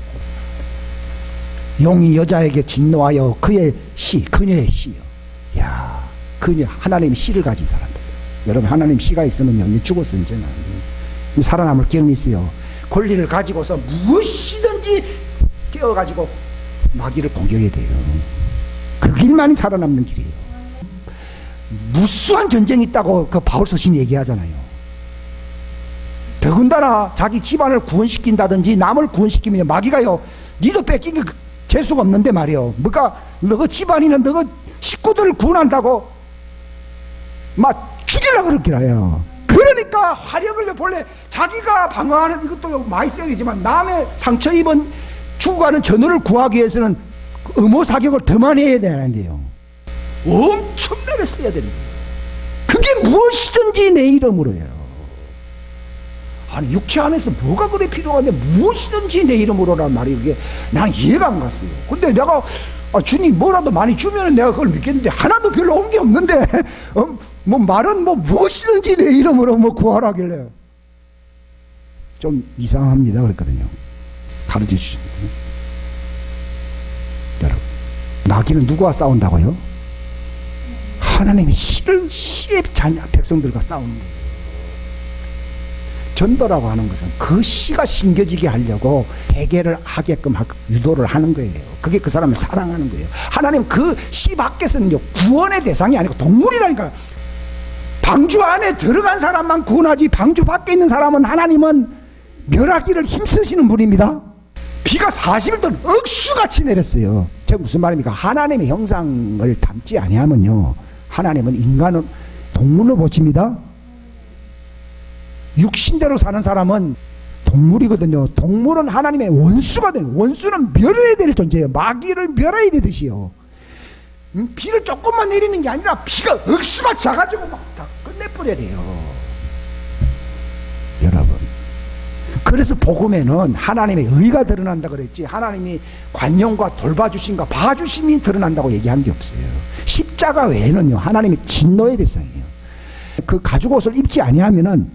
용이 여자에게 진노하여 그의 씨, 그녀의 씨요. 야, 그녀, 하나님의 씨를 가진 사람들. 여러분, 하나님 씨가 있으면요, 이제 죽었어, 이제는. 살아남을 기운이 있어요. 권리를 가지고서 무엇이든지 깨어가지고 마귀를 공격해야 돼요. 그 길만이 살아남는 길이에요. 무수한 전쟁이 있다고 그 바울 서신이 얘기하잖아요. 더군다나 자기 집안을 구원시킨다든지 남을 구원시키면 마귀가요, 니도 뺏긴 게 재수가 없는데 말이요. 뭐가 너가 집안이는 너가 식구들을 구원한다고 막 죽이려고 그러기라요. 그러니까 화력을 본래 자기가 방어하는 이것도 많이 써야 되지만 남의 상처 입은 죽어가는 전우를 구하기 위해서는 음호 사격을 더 많이 해야 되는데요. 엄청나게 써야 되는 거예요. 그게 무엇이든지 내 이름으로예요. 아니, 육체 안에서 뭐가 그래 필요한데 무엇이든지 내 이름으로란 말이 그게 난 이해가 안 갔어요. 근데 내가 주님 뭐라도 많이 주면 내가 그걸 믿겠는데 하나도 별로 온 게 없는데 뭐 말은 뭐 무엇이든지 내 이름으로 뭐 구하라길래 좀 이상합니다 그랬거든요. 가르쳐 주시는 거예요. 여러분, 마귀는 누구와 싸운다고요? 하나님의 씨의 자녀 백성들과 싸우는 거예요. 전도라고 하는 것은 그 씨가 심겨지게 하려고 회개를 하게끔 유도를 하는 거예요. 그게 그 사람을 사랑하는 거예요. 하나님 그 씨 밖에서는요, 구원의 대상이 아니고 동물이라니까. 방주 안에 들어간 사람만 구원하지 방주 밖에 있는 사람은 하나님은 멸하기를 힘쓰시는 분입니다. 비가 40일 동안 억수같이 내렸어요. 제가 무슨 말입니까? 하나님의 형상을 담지 아니하면요, 하나님은 인간을 동물로 보십니다. 육신대로 사는 사람은 동물이거든요. 동물은 하나님의 원수가 돼요. 원수는 멸해야 될 존재예요. 마귀를 멸해야 되듯이요. 비를 조금만 내리는 게 아니라 비가 억수가 작아지고 막 다 끝내버려야 돼요. 여러분, 그래서 복음에는 하나님의 의가 드러난다 그랬지, 하나님이 관용과 돌봐주심과 봐주심이 드러난다고 얘기한 게 없어요. 십자가 외에는요, 하나님의 진노의 대상이에요. 그 가죽옷을 입지 아니하면은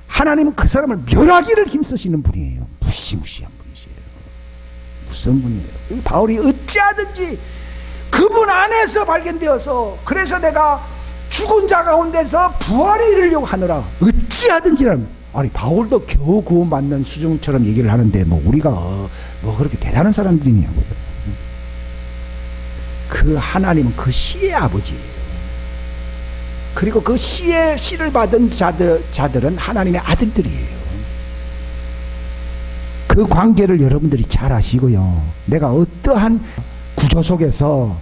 하나님은 그 사람을 멸하기를 힘쓰시는 분이에요. 무시무시한 분이세요. 무슨 분이에요? 바울이 어찌하든지 그분 안에서 발견되어서, 그래서 내가 죽은 자 가운데서 부활에 이르려고 하느라 어찌하든지라는. 아니, 바울도 겨우 구원받는 수준처럼 얘기를 하는데 뭐 우리가 뭐 그렇게 대단한 사람들이냐고요. 그 하나님은 그 씨의 아버지예요. 그리고 그 씨를 받은 자들은 하나님의 아들들이에요. 그 관계를 여러분들이 잘 아시고요. 내가 어떠한 구조 속에서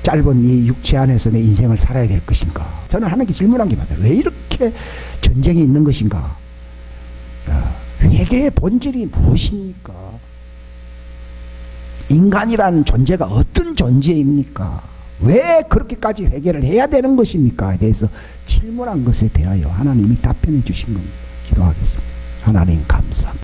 짧은 이 육체 안에서 내 인생을 살아야 될 것인가. 저는 하나님께 질문한 게 맞아요. 왜 이렇게 전쟁이 있는 것인가. 회개의 본질이 무엇입니까? 인간이라는 존재가 어떤 존재입니까? 왜 그렇게까지 회개를 해야 되는 것입니까?에 대해서 질문한 것에 대하여 하나님이 답변해 주신 겁니다. 기도하겠습니다. 하나님 감사합니다.